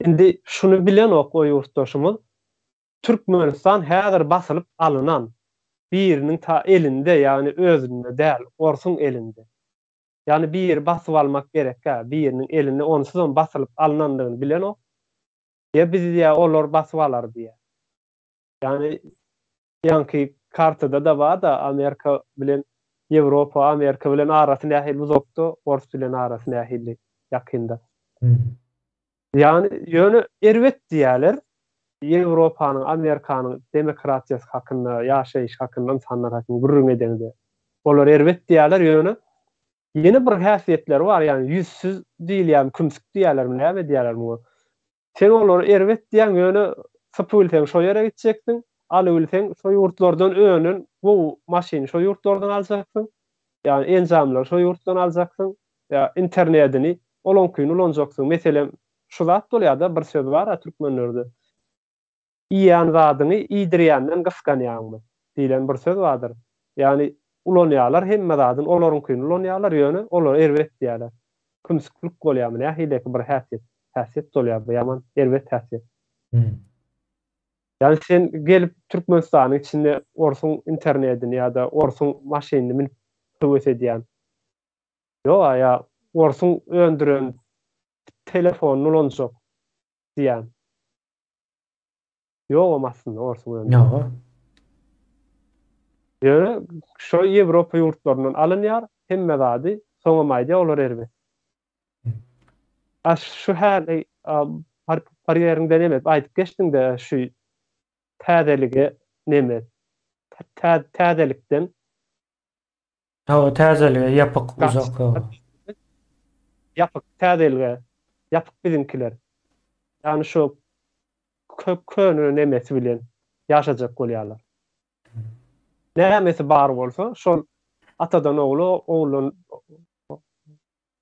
Indi şunu bilen o ýurtdaşymyz Türkmenistan häzir basylyp alynan biriniň ta elinde ýani özünde däl, orsuň elinde. Ýani bir basyp almak gerek, biriniň elinde onsuzam basylyp alynandygyny bilen o. Ýa biz ýa olar basyp alar diýe. Ýani ýanky kartada da var da Amerika bilen Ýewropa, Amerika bilen arasy nähili uzakda, Ors bilen arasy nähili ýakynda. Ýani ýöne erwet diýerler. Ýewropanyň, Amerikanyň demokratiýasy hakynda, ýaşaýyş hakynda, insanlar hakynda gurrun edende. Olar erwet diýerler ýöne. Ýene bir häsiýetleri bar, ýani ýüzsüz diýilýän, kümsük diýerler, näme diýerler bu? Sen olar erwet diýen ýöne sypylsaň şo ýere gitjekdiň, alybilseň şo ýurtlardan önün bu maşyny şo ýurtlardan aljaksyň. Ýani enjamlar şo ýurtdan aljaksyň. Ýa internetini olonkyny ulanjaksyň. Meselem şu zat bolýar-da bir söz bar türkmenlerde. İýän zadyny iýdirýänden gyskanýarmy diýilen bir söz bardyr. Ýani ulanýarlar hemme zadyny olaryňkyny ulanýarlar ýöne olar erwet diýerler. Kümsüklik bolýarmy nähileki bir häsiýet bolýar, ýaman erwet häsiýet. Yani sen gelip Türkmenistan'ın içinde orsun internetini ya da orsun maşinini minip tüvös ediyen. Yo ya orsun öndüren telefonun olacak diyen. Yo olmasın orsun öndüren. Yo. Yani şu Ýewropa ýurtlarynyň alınýar, hemme zady soňamaýda olar erbe. Şu häli bariyerinden emet aýdyp geçdiň-de şu täzelige neme täzelikden O täzelige ýapyk uzak. yapık täzelige yapık bizimkiler. Yani şu könü nemesi bilen yaşajak bolýarlar. Nämesi bar bolsa şol atadan oğlu,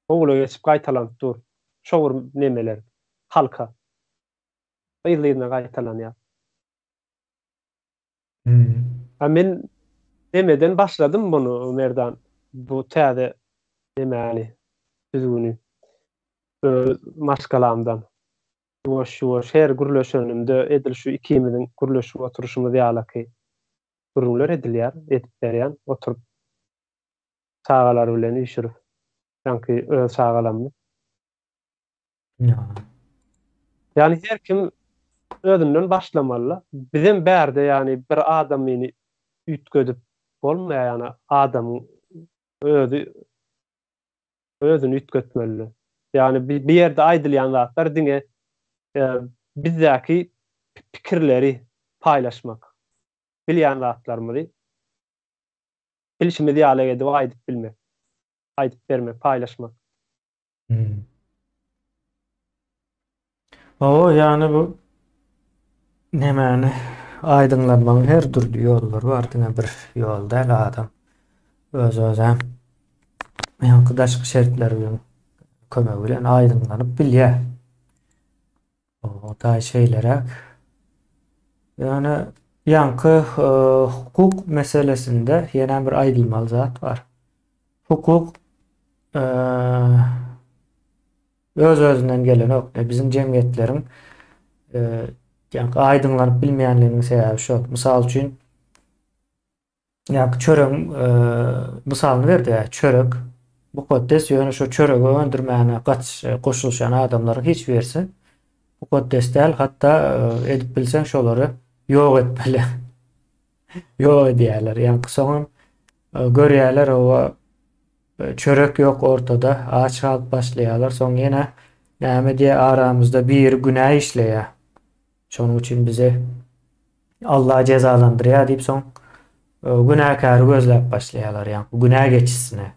oğlu geçip gaýtalanıp dur. Şowur nemeler halka. Ýylyna gaýtalanýar. Men nemeden başladım bunu Merdan. Bu täze nemeni düzgünü maşgalamdan. Şu her gürleşönümde edil şu ikimizin gürleşip oturuşumuz ýalaky gürümler edilýär, edip berýän, oturup sagalar bilen işirip sanki öz sagalammy. Yani her kim özünden başlamalı. Bizim bärde yani bir adamyny ütgedip bolmaýar, yani adamın özünü ütgetmeli. Yani bir ýerde aýdylýan zatlar diňe bizdäki pikirleri paýlaşmak. Bilýän zatlarmyzy bilişimizi ýaly edip aýdyp bilmek, aýdyp bermek, paýlaşmak. O yani bu nemeni aýdyňlanmagyň her türlü ýollary bar. Diňe bir ýol däl adam öz-özem ýa-da daşky şertler bilen kömek bilen aýdyňlanyp bilýär. O da şeylerek yani yankı hukuk meselesinde yine bir ayrılmalı zat var. Hukuk öz-özünden gelen nokta. Bizim cemiyetlerin yankı aydınlanıp bilmeyenlerinin sebebi şu. Misal üçün yankı çörek misalını verdi ya, çörek bu koddes yönü şu çöreği öndürmeyene koşulşan adamların hiç verse bu koddes değil, hatta edip bilsen şoları yok etmeli. Yok ediyerler. Yani sonun görüyorlar o çörek yok ortada. Ağaç kalıp başlayalar. Son yine näme diye aramızda bir günah işleye. Şonun için bize Allah cezalandırıyor deyip son günahkarı gözlep başlayalar. Yani günah geçişine.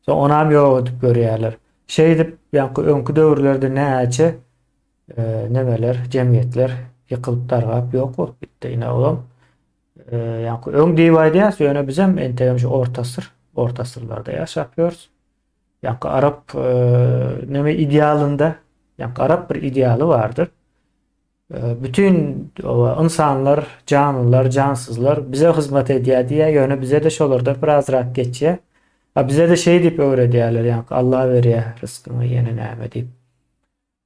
Son onam yok edip görüyorlar. Şey deyip yani önkü dövrlerde ne açı nemeler, cemiyetler yıkılıp targap yok olup bitti yine oğlum. Yani ön divayda yine bizim enteğimiz orta asırlarda yaşapıyoruz. Yani Arap neme idealında, yani Arap bir idealı vardır. Bütün insanlar, canlılar, cansızlar bize hizmet ediyor diye yönü bize de şolarda biraz rahat geçiyor. Bize de şey deyip öğretiyorlar, yani Allah veriyor rızkını yeni neme deyip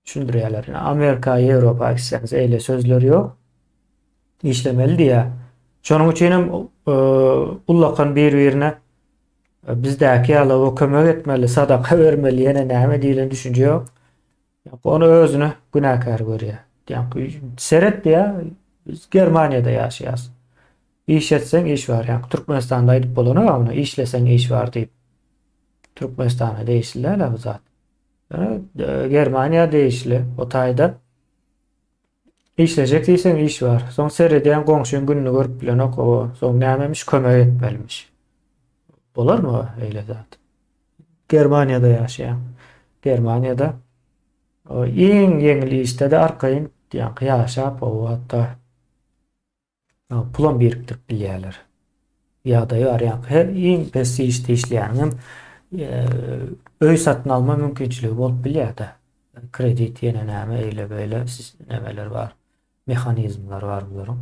düşündürüyorlar. Yani Amerika, Avrupa gitseniz öyle sözleri yok. İşlemeli diye. Şonun için ullakan bir-birine bizdeki Allah'a kömek etmeli, sadaka vermeli, yine neme diye düşünce yok. Onu özünü günahkar görüyor. Yani seret diye biz Germanya'da yaşayız. İş etsen iş var. Yani Türkmenistan'da gidip bulunu ama işlesen iş var deyip Türkmenistan'a değiştiler zaten. Yani Germanya değişli. O tayda işleyecek değilsen iş var. Son seyrediyen komşun gününü görüp bilen o. Son neymemiş kömek etmelmiş. Olur mu öyle zaten? Germanya'da yaşayan. Germanya'da o en yengili işte de arkayın yani yaşap o hatta pulon biriktirip bilýärler. Ya da var yani her en pesi işte işleyenim öy satın alma mümkünçülüğü bolup bilýär de. Kredi yine näme öyle böyle nemeler var. Mekanizmler var bunların.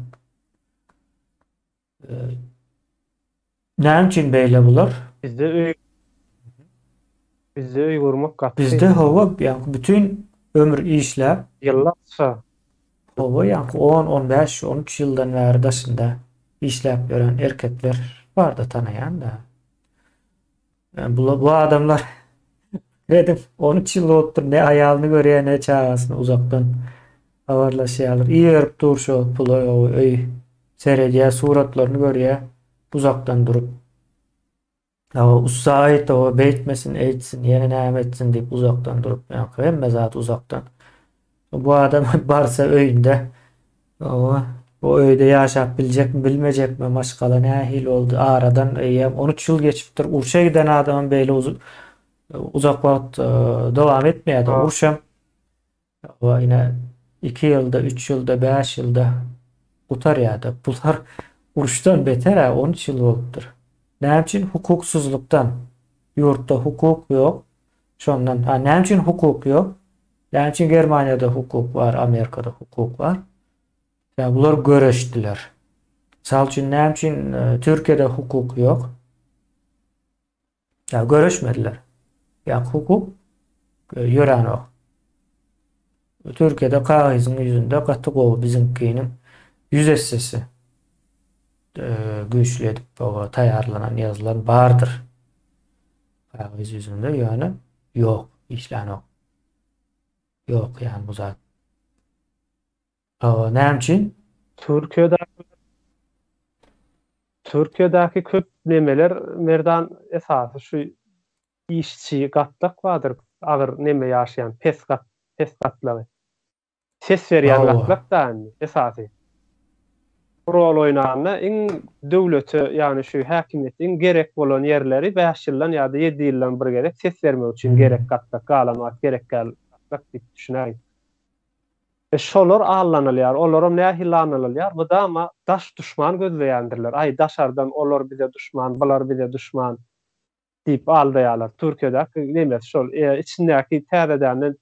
Näme üçin beýle bular? Bizde öy gurmak gatly. Bizde hava yani bütün ömür işle Yıllarça hava yani 10, 15, 13 yıldan beri daşında işlep gören erkekler var da tanıyan da. Yani bu adamlar dedim 13 yıl oldu ne ayağını görüyor ne çağasını uzaktan havarlaşıyorlar. İyi verip dur şu pulu seyrediyor suratlarını görüyor uzaktan durup usayet o beytmesin eğitsin yeni näme etsin deyip uzaktan durup yani hem mezat uzaktan Bu adam varsa öyünde o öyde yaşap bilecek mi bilmeyecek mi maşgala nähil oldu aradan 13 yıl geçipdir urşa giden adamın beýle uzak wagt dowam etmeýärdi. Ha, Urşam yine 2 yılda 3 yılda 5 yılda utar ýa-da bular uruşdan beter 13 yıl bolupdyr. Näme üçin hukuksuzlukdan ýurtda hukuk ýok. Şondan näme üçin hukuk ýok? Näme üçin Germaniýada hukuk bar, Amerikada hukuk bar? Ya bular göreşdiler. Sal üçin näme üçin Türkiýede hukuk ýok? Ya göreşmediler. Ya hukuk ýören ok. Türkiýede kagyzyň ýüzünde gaty gowy bizimkiniň yüz essesi güýçli edip taýýarlanan ýazylan bardyr. Kagyz ýüzünde ýöne ýok, işlen ok. Ýok ýani bu zat. Näme üçin? Türkiýede Türkiýedäki köp nemeler merdan esasy şu işçi gatlyk bardyr. Agyr neme ýaşaýan pes gatlygy. Ses berýän gatlyk da esasy. Rol oýnanyny iň döwlete ýani şu häkimiýetiň gerek bolan ýerleri 5 ýyldan ýa-da 7 ýyldan bir gerek ses bermek üçin gerek gatlyk galamak gerek gatlyk diýip düşünäýin. Şolar allanylýar, olaram nähili allanylýar. Bu da ama daş düşman gözleýändirler. Ay daşardan olar bize düşman, bular bize düşman diýip aldaýarlar. Türkiýede näme şol içindäki täzeden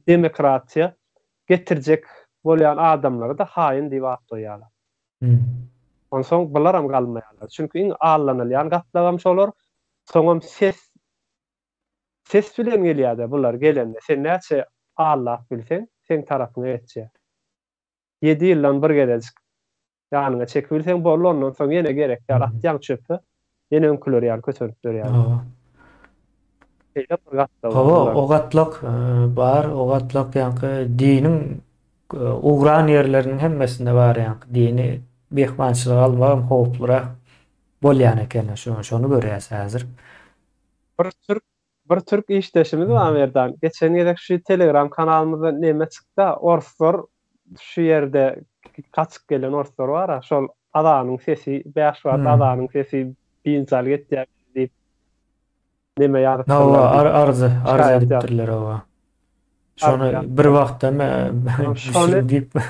demokratiýa getirjek bolýan adamlary da haýyn diýip atlaýarlar. Onsoň bularam galmaýarlar. Çünki iň allanylýan gatlagam şolar. Soňam ses bilen gelýärdi bular gelende. Sen näçe Allah bilsen, sen tarapyna etjä. 7 ýyldan bir gerejik ýanyňa çekip bilsen bolýar, ondan soň ýene gerekler atýan çöpü, ýene öňküler ýaly köterip berýär. O gatlyk bar, o gatlyk ýanky diniň ugran ýerleriniň hemmesinde bar ýanky dini behmançylyk almagam howplurak bolýan eken. Şonu görýäs häzir. Bir Türk işdeşimiz var merdan. Geçen ýerde şu Telegram kanalymyzda näme çykdy? Orslar şu ýerde kaçyp gelen orslar bar, şol adanyň sesi 5 watt adanyň sesi biňsal getdi diýip näme ýazypdylar. Arz edipdirler owa. Şonu bir wagtda diýip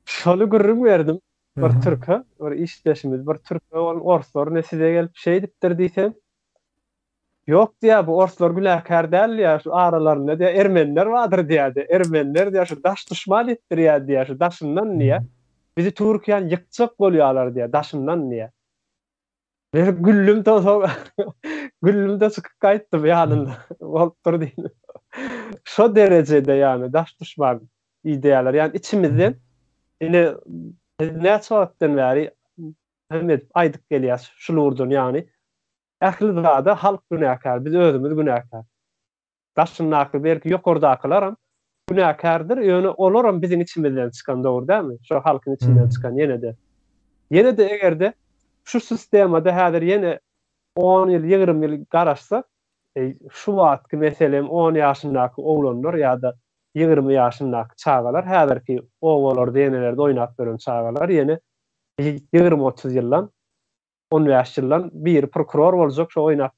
şolu görüp berdim. Bir Türk'e, bir işdeşimiz, bir Türk'e orslar neside gelip şey dipdir diýsem, yok diýär, bu orslar güläkär däl ýa, şu aralarynda diýär ermenler bardyr diýärdi. Ermenler diýär şu daş düşman etdirýär diýär, şu daşyndan niýe? Bizi Türkiýan ýykjak bolýarlar diýär, daşyndan niýe? Ben güllümde çıkıp kayttım ýanynda. Bolup dur diýin. Şo derejede ýani daş düşman ideýalar, ýani içimizden ine näçe wagtdan bäri Mehmet aýdyp gelýär şulurdan ýani ähli zada halk günäkär, biz özümüz günäkär. Daşyň nakly belki ýokardakylaram günäkärdir, ýöne olaram biziň içimizden çykan dogry dälmi? Şo halkyň içinden çykan ýene de egerde şu sistemada häzir ýene 10 ýyl 20 ýyl garaşsak, şu wagtky meselem 10 ýaşyndaky oglanlar ýa-da 20 ýaşyndaky çagalar häzirki owalar deňelerde oýnap beren çagalar ýene 20-30 ýyldan 15 ýyldan bir prokuror boljak şo oýnap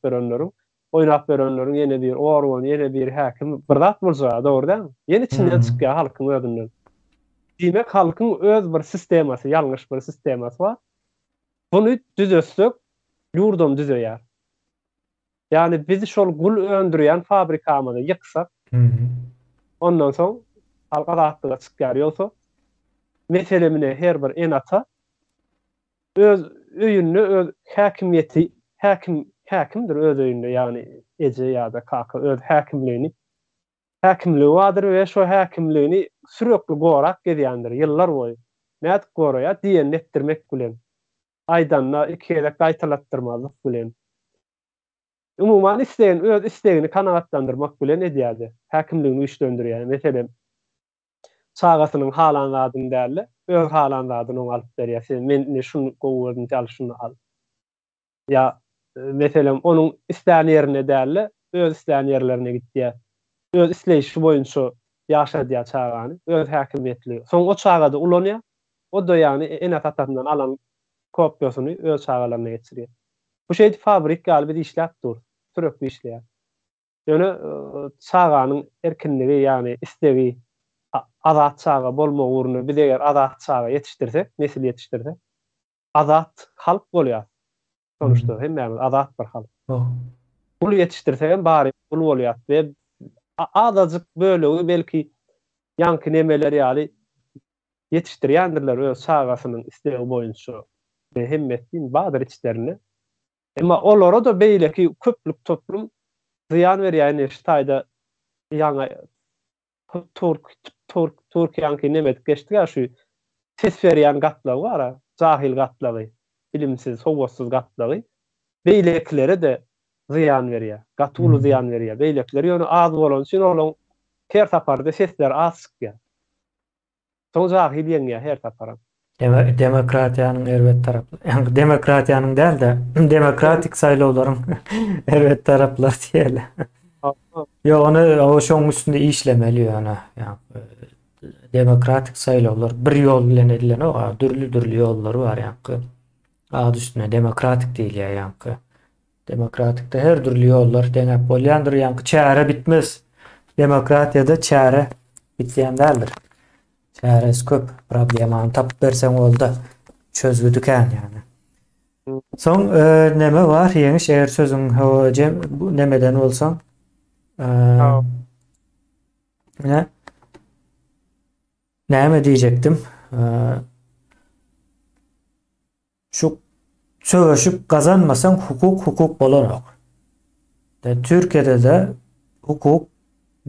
berenleriň ýene bir organ, ýene bir häkim bir zat boljak, dogry dälmi? Ýene içinden çykýar halkyň özünden. Diýmek halkyň öz bir sistemasy, ýalňyş bir sistemasy bar. Bunu düzelsek ýurdum düzelýär. Yani bizi şol gul öndürýän fabrikamyny ýyksak, ondan soň halka rahatlyga çykýar ýolsa, meselemine her bir enata öz öýünni, öz häkimiýeti, häkimdir öz öýünde, ýani eje ýa-da kaka öz häkimligini bardyr we şo häkimligini sürekli gorak gedýändir ýyllar boýu. Näet goraýar diýen etdirmek bilen. Aýdanna 2 elek gaýtalatdyrmazlyk bilen. Umuman öz istegini kanagatlandyrmak bilen edýärdi. Häkimligini güýçlendirýär. Meselem çagasynyň halanladyny däl, öz halanladyny oňa alyp berýär. Sen men şunu gowurdum, däl şunu al. Ya meselem onuň isleýän ýerine däl, öz isleýän ýerlerine gitýär. öz isleýişi boýunça ýaşadýar çagany, öz häkimetli. Soň o çagada ulanýar. O da ýani ene tataryndan alan kopýasyny öz çagalaryna geçirýär. Bu şeýdi fabrik galby işläp dur. Sürekli işleýär. Ýöne çaganyň erkinligi ýani istegi azat çaga bolmagy ugrunda biz eger azat çaga ýetişdirsek, nesil ýetişdirsek, azat halk bolýar. Sonuçta hemmämiz azat bir halk. Oh. Bul ýetişdirsek bary bul bolýar we azadyk bölegi belki ýanky nemeler ýaly ýetişdirýändirler öz çagasynyň istegi boýunça we hemmetdiň badyr içlerini. Emma olara da beýleki köplük toplum ziyan berýär. Şu taýda ýaňa Türkiýanyňky nemet geçdi şu ses berýän gatlagy bar, jahil gatlagy, bilimsiz, sowatsyz gatlagy. Beýleklere de ziyan berýär. Gatulu ziyan berýär. Beýlekleri ýöne az bolan üçin olaň her taparda sesler az çykýar. Soň jahil ýeňe her taparam. Demokratiýanyň erwet taraply. Yani demokratiýanyň däl de demokratik saýlawlaryň erwet taraplar diýeli. Yo, onu şoň üstünde işlemeli ýöne. Yani demokratik saýlawlar bir ýol bilen edilen o dürli ýollary bar ýa-ni. Ad üstüne demokratik diýilýär ýa-ni. Demokratikde her türlü ýollar deňep bolýandyr ýa-ni çäre bitmez. Demokratiýada çäre bitýän däldir. Çäresi köp problemany tap berseň boldy. Çözgüdükän ýani. Soň neme bar? Ýeňiş eger sözüň hojem bu nemeden bolsaň näme diýjekdim? Şu söwüşip gazanmasaň hukuk bolanok. Türkiýede de hukuk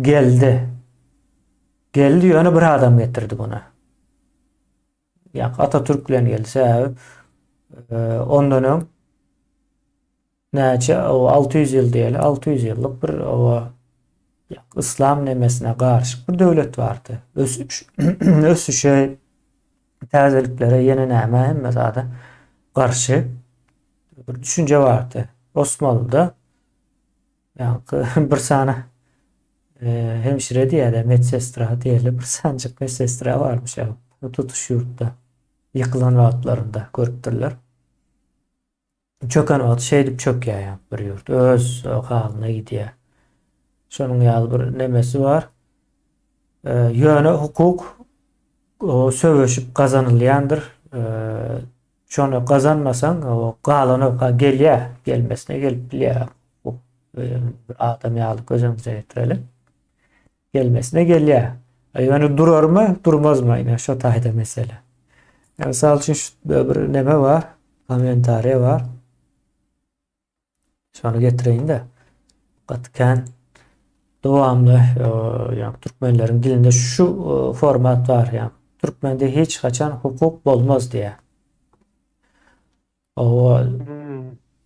geldi ýöne bir adam getirdi buna. Ya Atatürk bilen gelse ondan öň näçe 600 ýyl diýeli, 600 ýyllyk bir islam nemesine garşy bir döwlet bardy. Ösüşe täzeliklere ýene näme hemme zada garşy bir düşünje bardy. Osmanlıda bir sana hemşire diýär, medsestra diýerler, bir sanjyk medsestra barmış ýa. Tutuş ýurtda ýykylan wagtlarynda görüpdirler. Çöken wagt şeýdip çökýär bir ýurt. Öz halyna gidýär. Şonuň ýaly bir nemesi bar. Ýöne hukuk söwüşip gazanylýandyr. Şonu gazanmasaň o galanyp gelýär, gelmesine gelip bilýär. Bir adam ýaly gözüňize getirelim. Gelmesine gelýär. Ýöne durarmy, durmazmy? Ýa şo taýda mesele. Misal üçin bir neme bar, komentariýa bar. Şonu getireýin-de. Gatkan dowamly ýa türkmenleriň dilinde şu format bar ýa. Türkmende hiç kaçan hukuk bolmaz diye. O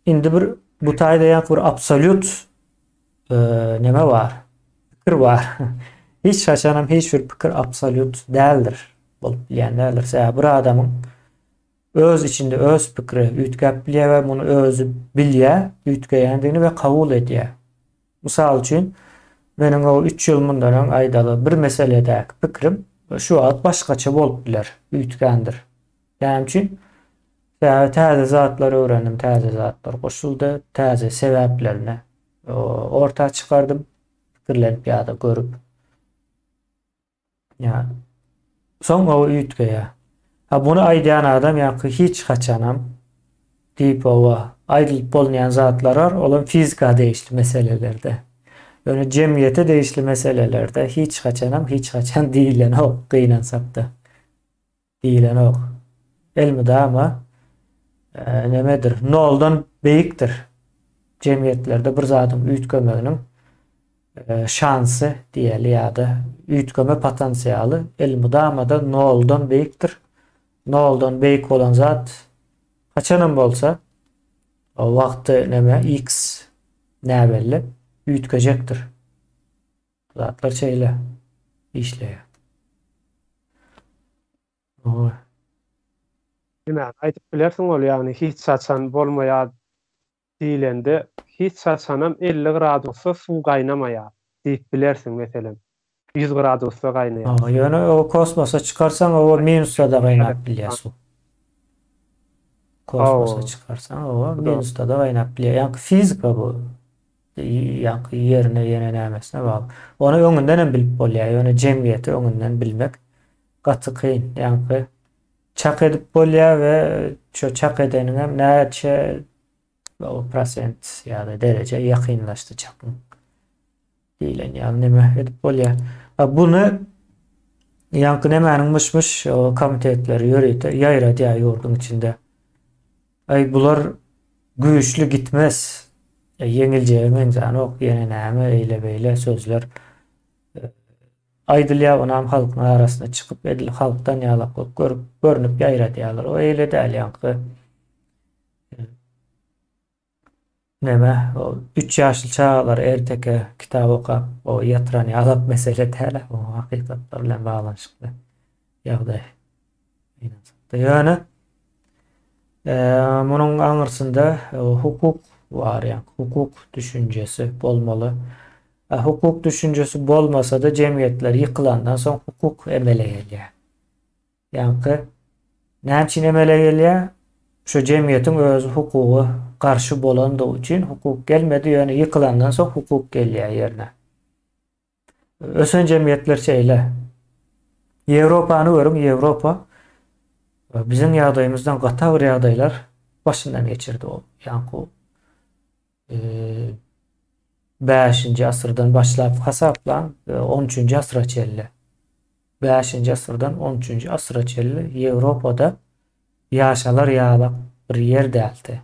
indi bir bu taýda ýa bir absolut neme var? Pikir var. Hiç kaçanam hiç bir pikir absolut däldir. Bolup bilýänlerdir. Bir adamyň öz içinde öz pikiri üýtgäp bilýär we muny özü bilýär, üýtgeýändigini we kabul edýär. Mysal üçin meniň o 3 ýyl mundan aýdaly bir meseledäki pikirim şu wagt başgaça bolup biler, üýtgändir. Ýani üçin täze zatlar öwrendim, täze zatlar goşuldy, täze sebäplerini orta çykardym, pikirlenip ýa-da görüp. Ya soň o üýtgeýär. Bunu aýdýan adam ýa-ni hiç kaçanam diýip aýdylyp bolmaýan zatlar bar, olam fizika değişli meselelerde. Ýöne jemgyýete değişli meselelerde hiç kaçan diýilen ok, gynansak-da. Diýilen ok. Elmydama nemedir? Noldan beýikdir. Jemgyýetlerde bir zadyň üýtgemeginiň şansy diýeli ýa-da üýtgeme potensiýaly elmydamada noldan beýikdir. Noldan beýik bolan zat kaçanam bolsa o wagty neme x näbelli üýtgejekdir. Zatlar şeýle işleýär. Ýa aýdyp bilersiň ol ýani hiç saçan bolmaýar diýilende hiç saçanam 50 gradusda suw gaýnamaýar. diýip bilersiň meselem. 100 gradusda gaýnaýar. Ýöne o kosmosa çıkarsan o minusda da gaýnap bilýär su. Kosmosa çıkarsan o minusda da gaýnap bilýär. Ýani fizika bu. Ýani ýerine ýene nämesine bagly. Onu öňünden bilip bolýar. Ýöne jemgyýeti öňünden bilmek gaty kyn. Ýani çak edip bolýar we şo çak edeniň hem näçe o prosent ýa-da derece ýakynlaşdy çakyn. Diýilen ýani näme edip bolýar. Bunu ýani nämäniň myş o komitetleri ýöreýdi, ýaýrady ýurdun içinde. Bular güýçlü gitmez. Yeňiljegem janok ýene näme eýle beýle sözler aýdylýar onam halkyň arasyna çykyp edil halkdan ýalap görünüp ýaýradýarlar. O eýle däl ýani. Näme o 3 ýaşly çağlar erteke kitap okap o ýatyran ýalap mesele däl, o hakykatlar bilen baglanşykly ýagdaý. Ýöne munuň aňyrsynda hukuk var ýani hukuk düşünjesi bolmaly. Hukuk düşünjesi bolmasa da jemgyýetler ýykylandan soň hukuk emele gelýär. Ýani näme üçin emele gelýär? Şu jemgyýetiň öz hukugy karşı bolandyğı üçin hukuk gelmedi, ýöne ýykylandan soň hukuk gelýär ýerine. Ösen jemgyýetler şeýle. Ýewropany görüň, Ýewropa bizim ýagdaýymyzdan gata bir ýagdaýlar başyndan geçirdi o. Ýani 5-nji asyrdan başlap hasaplan 13-nji asra çelli. 5-nji asyrdan 13-nji asra çelli Ýewropada ýaşalar ýalap bir ýer däldi.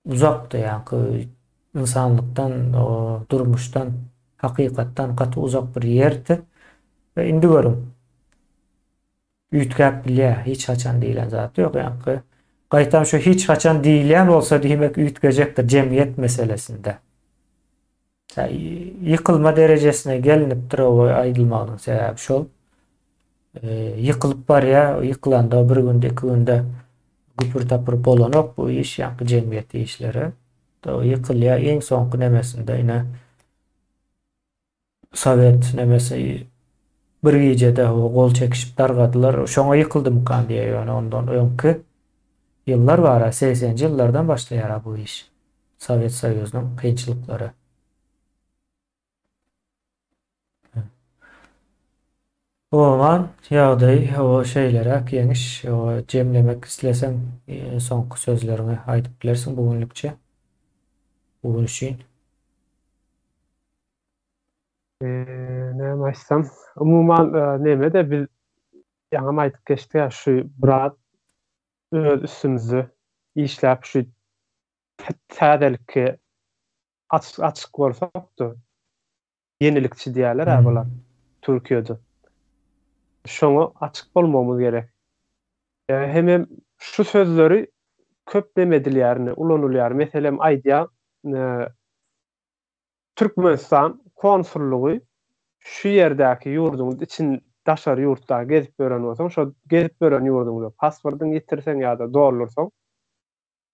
Uzakda ýani insanlykdan, o durmuşdan, hakykatdan gaty uzak bir ýerdi. Ve indi görüň. Üýtgäp bilýär, hiç haçan diýilen zat ýok ýani. Gaýtam şu hiç haçan diýilen bolsa diýmek üýtgejekdir jemgyýet meselesinde. Ýykylma derejesine gelinipdir o aýdylmagyň sebäbi şol. Ýykylyp barýar, ýykylanda bir günde, iki günde güpür tapır bolanok bu iş ýani jemgyýet işleri. O ýykylýar eň soňky nemesinde ine Sowet nemesi bir gecede o gol çekişip dargadylar. Şoňa ýykyldım kan diýe ýöne ondan öňki ýyllar bar, 80-nji ýyllardan başlaýar bu iş. Sowet Soýuzynyň kynçylyklary. O zaman ýagdaý o şeýlere geniş o jemlemek isleseň soňky sözlerini aýdyp bilersiň bugünlükçe. Bugün üçin. Näme aýtsam, umumyň näme de biz ýaňam aýdyp geçdik ýa şu birat öz üstümizde işläp şu täzelikke açyk bolsakdy. Yenilikçi diýerler bular Türkiýede. Şoňa açyk bolmamyz gerek. Hem şu sözleri köp demedilýärni, ulanylýar. Meselem aýdýar, Türkmenistan konsullugy şu ýerdäki ýurduň için daşar ýurtda gezip gören bolsaň, şo gezip gören ýurduňda pasportyny ýetirseň ýa-da dolarlarsaň,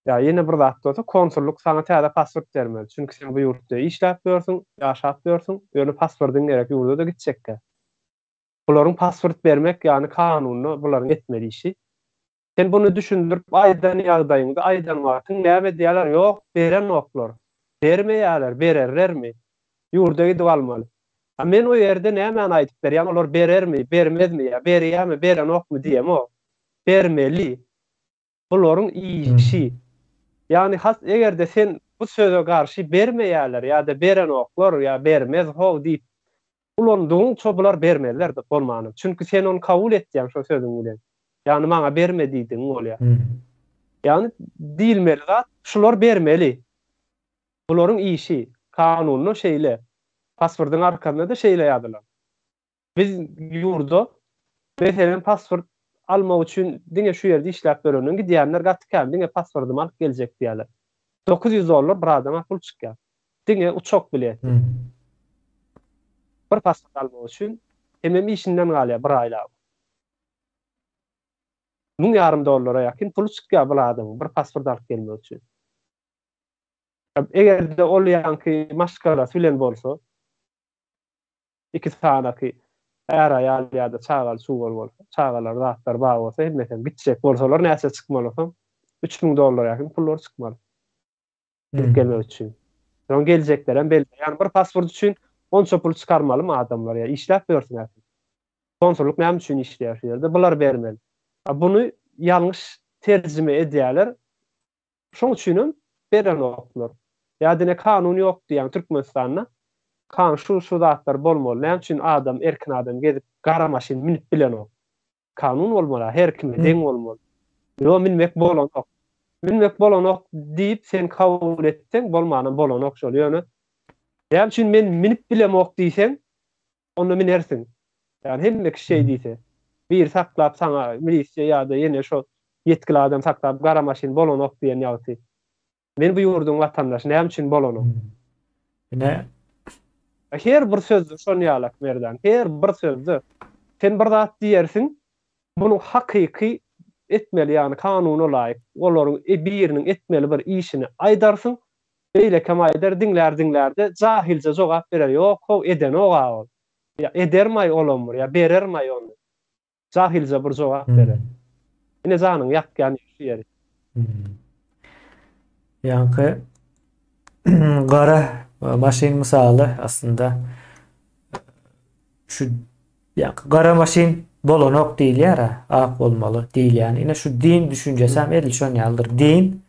ýa ýene bir zat bolsa konsulluk sana täze pasport bermeli. Çünki sen bu ýurtda işläp ýörsiň, ýaşap ýörsiň, ýöne pasportyň gerek ýurda da gitjekkä. Bularyň pasport bermek ýani kanuny bularyň etmeli işi. Sen bunu düşündirip aýdan ýagdaýynda aýdan wagtyň näme diýerler? Ýok, beren oklar. Bermeýärler, bererlermi? Ýurda gidip almaly. Men o ýerde näme aýdyp berýän, olar berermi, bermezmi ýa berýärmi, beren okmy diýem o. Bermeli. Bularyň işi. Ýani egerde sen bu söze garşy bermeýärler ýa-da beren oklar ýa bermez how diýip ulandyň çobular bermeliler de bolmany. Çünki sen onu kabul etdiň şo sözüň bilen. Ýani maňa berme diýdiň bolýar. Ýani diýilmeli zat, şular bermeli. Bularyň işi, kanuny şeýle. Pasportyň arkasynda da şeýle ýazylar. Biz ýurda meselen pasport almak üçin diňe şu ýerde işläp berenden gidýänler gatykam diňe pasportymy alyp geljek diýerler. $900 bir adama pul çykýar. Diňe uçak bileti. Bir pasport almak üçin hemem işinden galýar bir aýlap. $1,500 ýakyn pul çykýar bu adamyň bir pasport alyp gelmek üçin. Egerde olýanky maşgala bilen bolsa, iki tanaky her ayal ýa-da çagal suwal bolsa, çagalar zatlar bar bolsa, hemmeten gitjek bolsalar näçe çykmaly soň $3000 ýaky pullar çykmaly. Gidip gelmek üçin. Soň geljekler hem belli. Yani bir pasport üçin onça pul çykarmalymy adamlar ya. İşläp bersin. Konsulluk näme üçin işleýär ýerde? Bular bermeli. Bunu ýalňyş terjime edýärler. Şoň üçin beren oklar. Ýa-da kanun ýok diýen Türkmenistanda kan şu zatlar bolmaly. Näme üçin adam erkin adam gedip gara maşin minip bilen ok. Kanun bolmaly, her kime deň bolmaly. Yo minmek bolanok. Minmek bolanok diýip sen kabul etseň bolmany bolanok şol ýöne. Näme üçin men minip bilemok diýseň, onda minersiň. Yani hemme şey diýse, bir saklap sana milisiýa ýa-da ýene şo yetkili adam saklap gara maşin bolanok diýen ýagty. Men bu ýurdun watandaşy näme üçin bolanok? Ne? Her bir sözdür şonu ýalak merdan. Her bir sözdür. Sen bir zat diýersiň, bunu hakyky etmeli, yani kanuna laýyk. Olaryň biriniň etmeli bir işini aýdarsyň. Beýle kem aýdar diňlerde jahilce jogap berer. Ýok, o eden o ol. Ya edermay olamur, ya berermay onu. Jahilce bir jogap berer. Ine zanyň ýakýan ýeri. Yankı gara maşin misalı aslında şu gara maşin bolanok değil ya, ak olmalı değil yani. Yine şu din düşüncesi hem edil şön yaldır. Din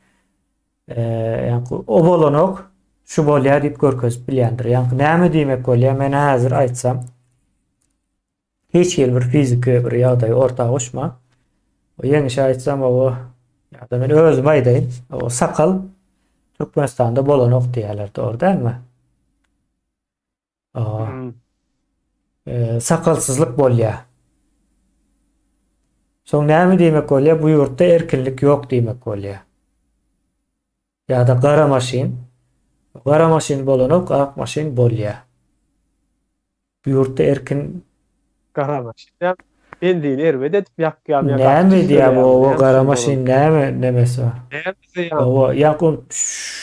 yani o bolanok şu bolya deyip görköz bilyandır. Yani näme diýmek bolýar? Men hazır aýtsam hiç bir fiziki bir ýagdaý ortaga goşma. O ýeňiş aýtsam o ýa-da men özüm aýdaýyn. O sakal Türkmenistan'da bolanok diýerler, doğru değil mi? Sakalsızlık bolýar. Soň näme diýmek bolýar? Bu ýurtda erkinlik ýok diýmek bolýar. Ýa-da gara maşin bolanok, ak maşin bolýar. Bu ýurtda erkin Gara maşin. Bildiğin erwed edip ýakýan ýa. Näme diýär bu gara maşin nämesi var? O ýakun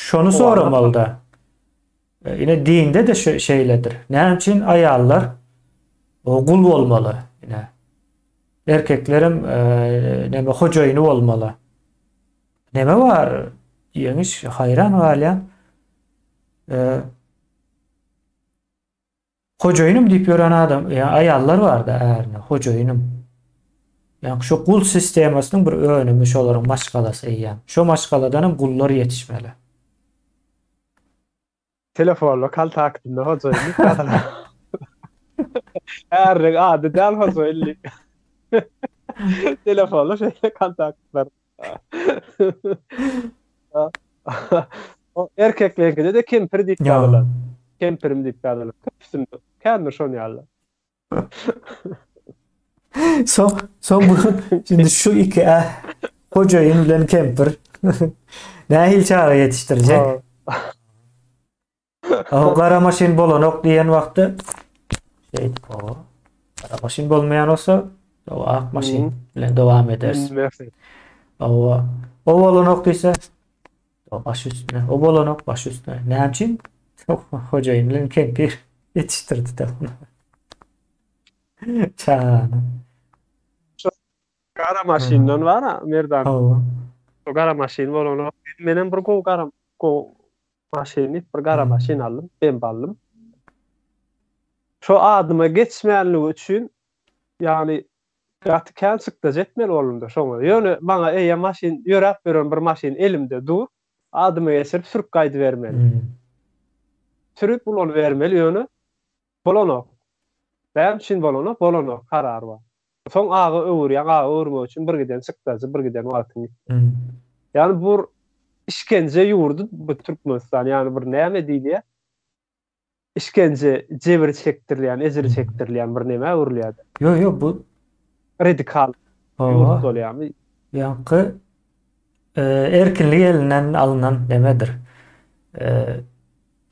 şonu soramaly da. Ine dinde de şeýledir. Näme üçin aýallar gul bolmaly? Ine erkeklerim näme hojaýyny bolmaly? Näme var? Ýeňiş hayran galýan. Hojaýynım diýip ýören adam, ýa aýallar bar da ärne, hojaýynım. Yani şu kul sistemasynyň bir önümi şolaryň maşgalasy eýän. Şo maşgaladan gullar ýetişmeli. Telefonla kontaktynda hojaýyny. Errek ady däl hojaýly. Telefonla şeýle kontaktlar. O erkeklerinde de kempir diýip ýalylar. Kempirim diýip ýalylar. Käme şonu ýalylar. Son bu şimdi şu iki hojaýyn bilen kempir nähil çara ýetişdirjek? O gara maşin bolanok diýen wagtda o gara maşin bolmaýan bolsa o ak maşin bilen dowam edersin. O bolanok diýse o baş üstüne, o bolanok baş üstüne. Näme üçin? Hojaýyn bilen kempir ýetişdirdi de bunu. Çana. Gara maşindan var ha, merdan. O gara maşin bolanok. Menen bir gara maşini, bir gara maşin aldım, ben aldım. Şu adyma geçmeýänligi üçin yani gatykän çykda jetmeli bolumdy şoňa. Ýöne bana eýe maşin ýörep beren bir maşin elimde dur, adyma geçirip sürüp gaýdy bermeli. Sürüp bulon vermeli ýöne bolanok. Näme üçin bolanok karar bar. Soň agy öwürmek üçin bir giden çykdazy, bir giden wagtyň. Yani bu işkence ýurdu bu Türkmenistan, yani bir näme diýdi? İşkence, jebir çekdirilýän, ezir çekdirilýän bir näme öwürlýär. Yo bu radikal ýurt bolýarmy? Ýa-da erkinlik elinden alınan demedir.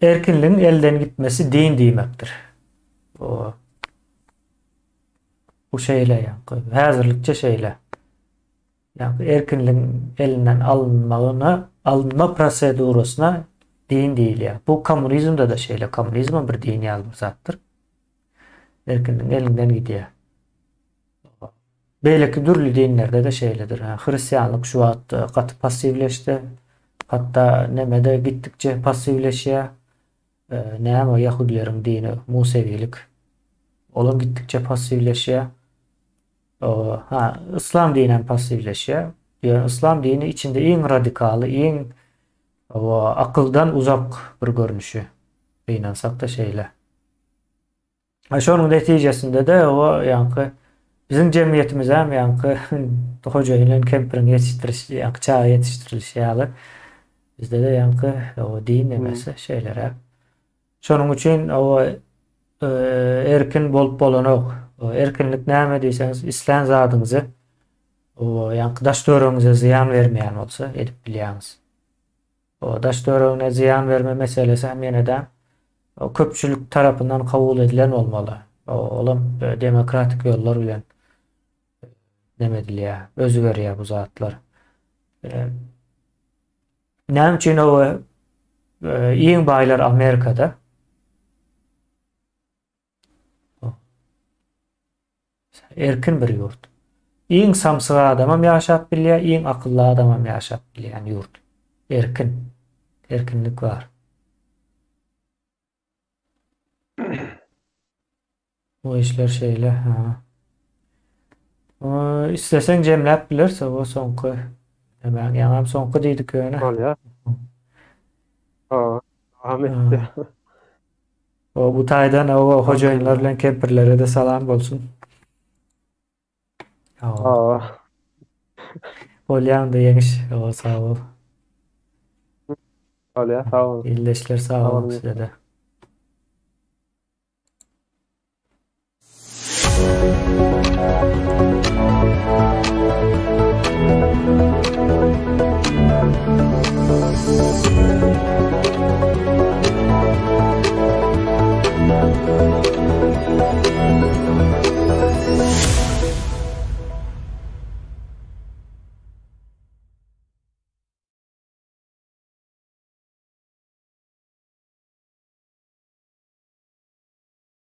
Erkinliğin elden gitmesi din diýmekdir. Bu şeyle yani hazırlıkça şeyle yani erkinliğin elinden alınma prosedurusuna din değil ya. Bu komünizmde de şeyle, komünizm bir dini zattır. Erkinin elinden gidiyor. Belki türlü dinlerde de şeyledir. Hristiyanlık şu an katı pasifleşti. Hatta nemede gittikçe pasifleşiyor. Ne ama Yahudilerin dini Musevilik. Olan gittikçe pasifleşiyor. İslam dinen pasifleşiyor. Yani İslam dini içinde en radikalı, en akıldan uzak bir görünüşü. İnansak da şeyle. Şonun neticesinde de o yankı bizim cemiyetimiz hem yankı hoca ile kempirin yetiştiriliş, yankı çağa yetiştirilişi yalı. Bizde de yankı o din emesi şeylere. Şonun için o erkin bolup bolanok. O erkinlik näme diýseniz islen zadyňyzy o yankı daş döwrüňize ziyan vermeýän bolsa edip bilýäňiz. O daş döwrüňe ziyan verme meselesi hem ýene-de o köpçülük tarapyndan kabul edilen bolmaly. Olam demokratik yollar bilen demedilýär, özgörýär bu zatlar. Näme üçin o iň baýlar Amerikada erkin bir yurt. Iň samsyga adamam ýaşap bilýär, iň akylly adamam ýaşap bilýän yurt. Erkin. Erkinlik var. Bu işler şeyle. İstesen cemläp bilirse o soňky. Hemen ýaňam soňky diýdik öňe. Bolýar. Ahmetdi. O bu taýdan o hojaýynlar bilen kempirlere de salam bolsun. Bolýandy ýeňiş. Sağ ol. Bolýar, sağ ol. İlleşler sağ ol size de.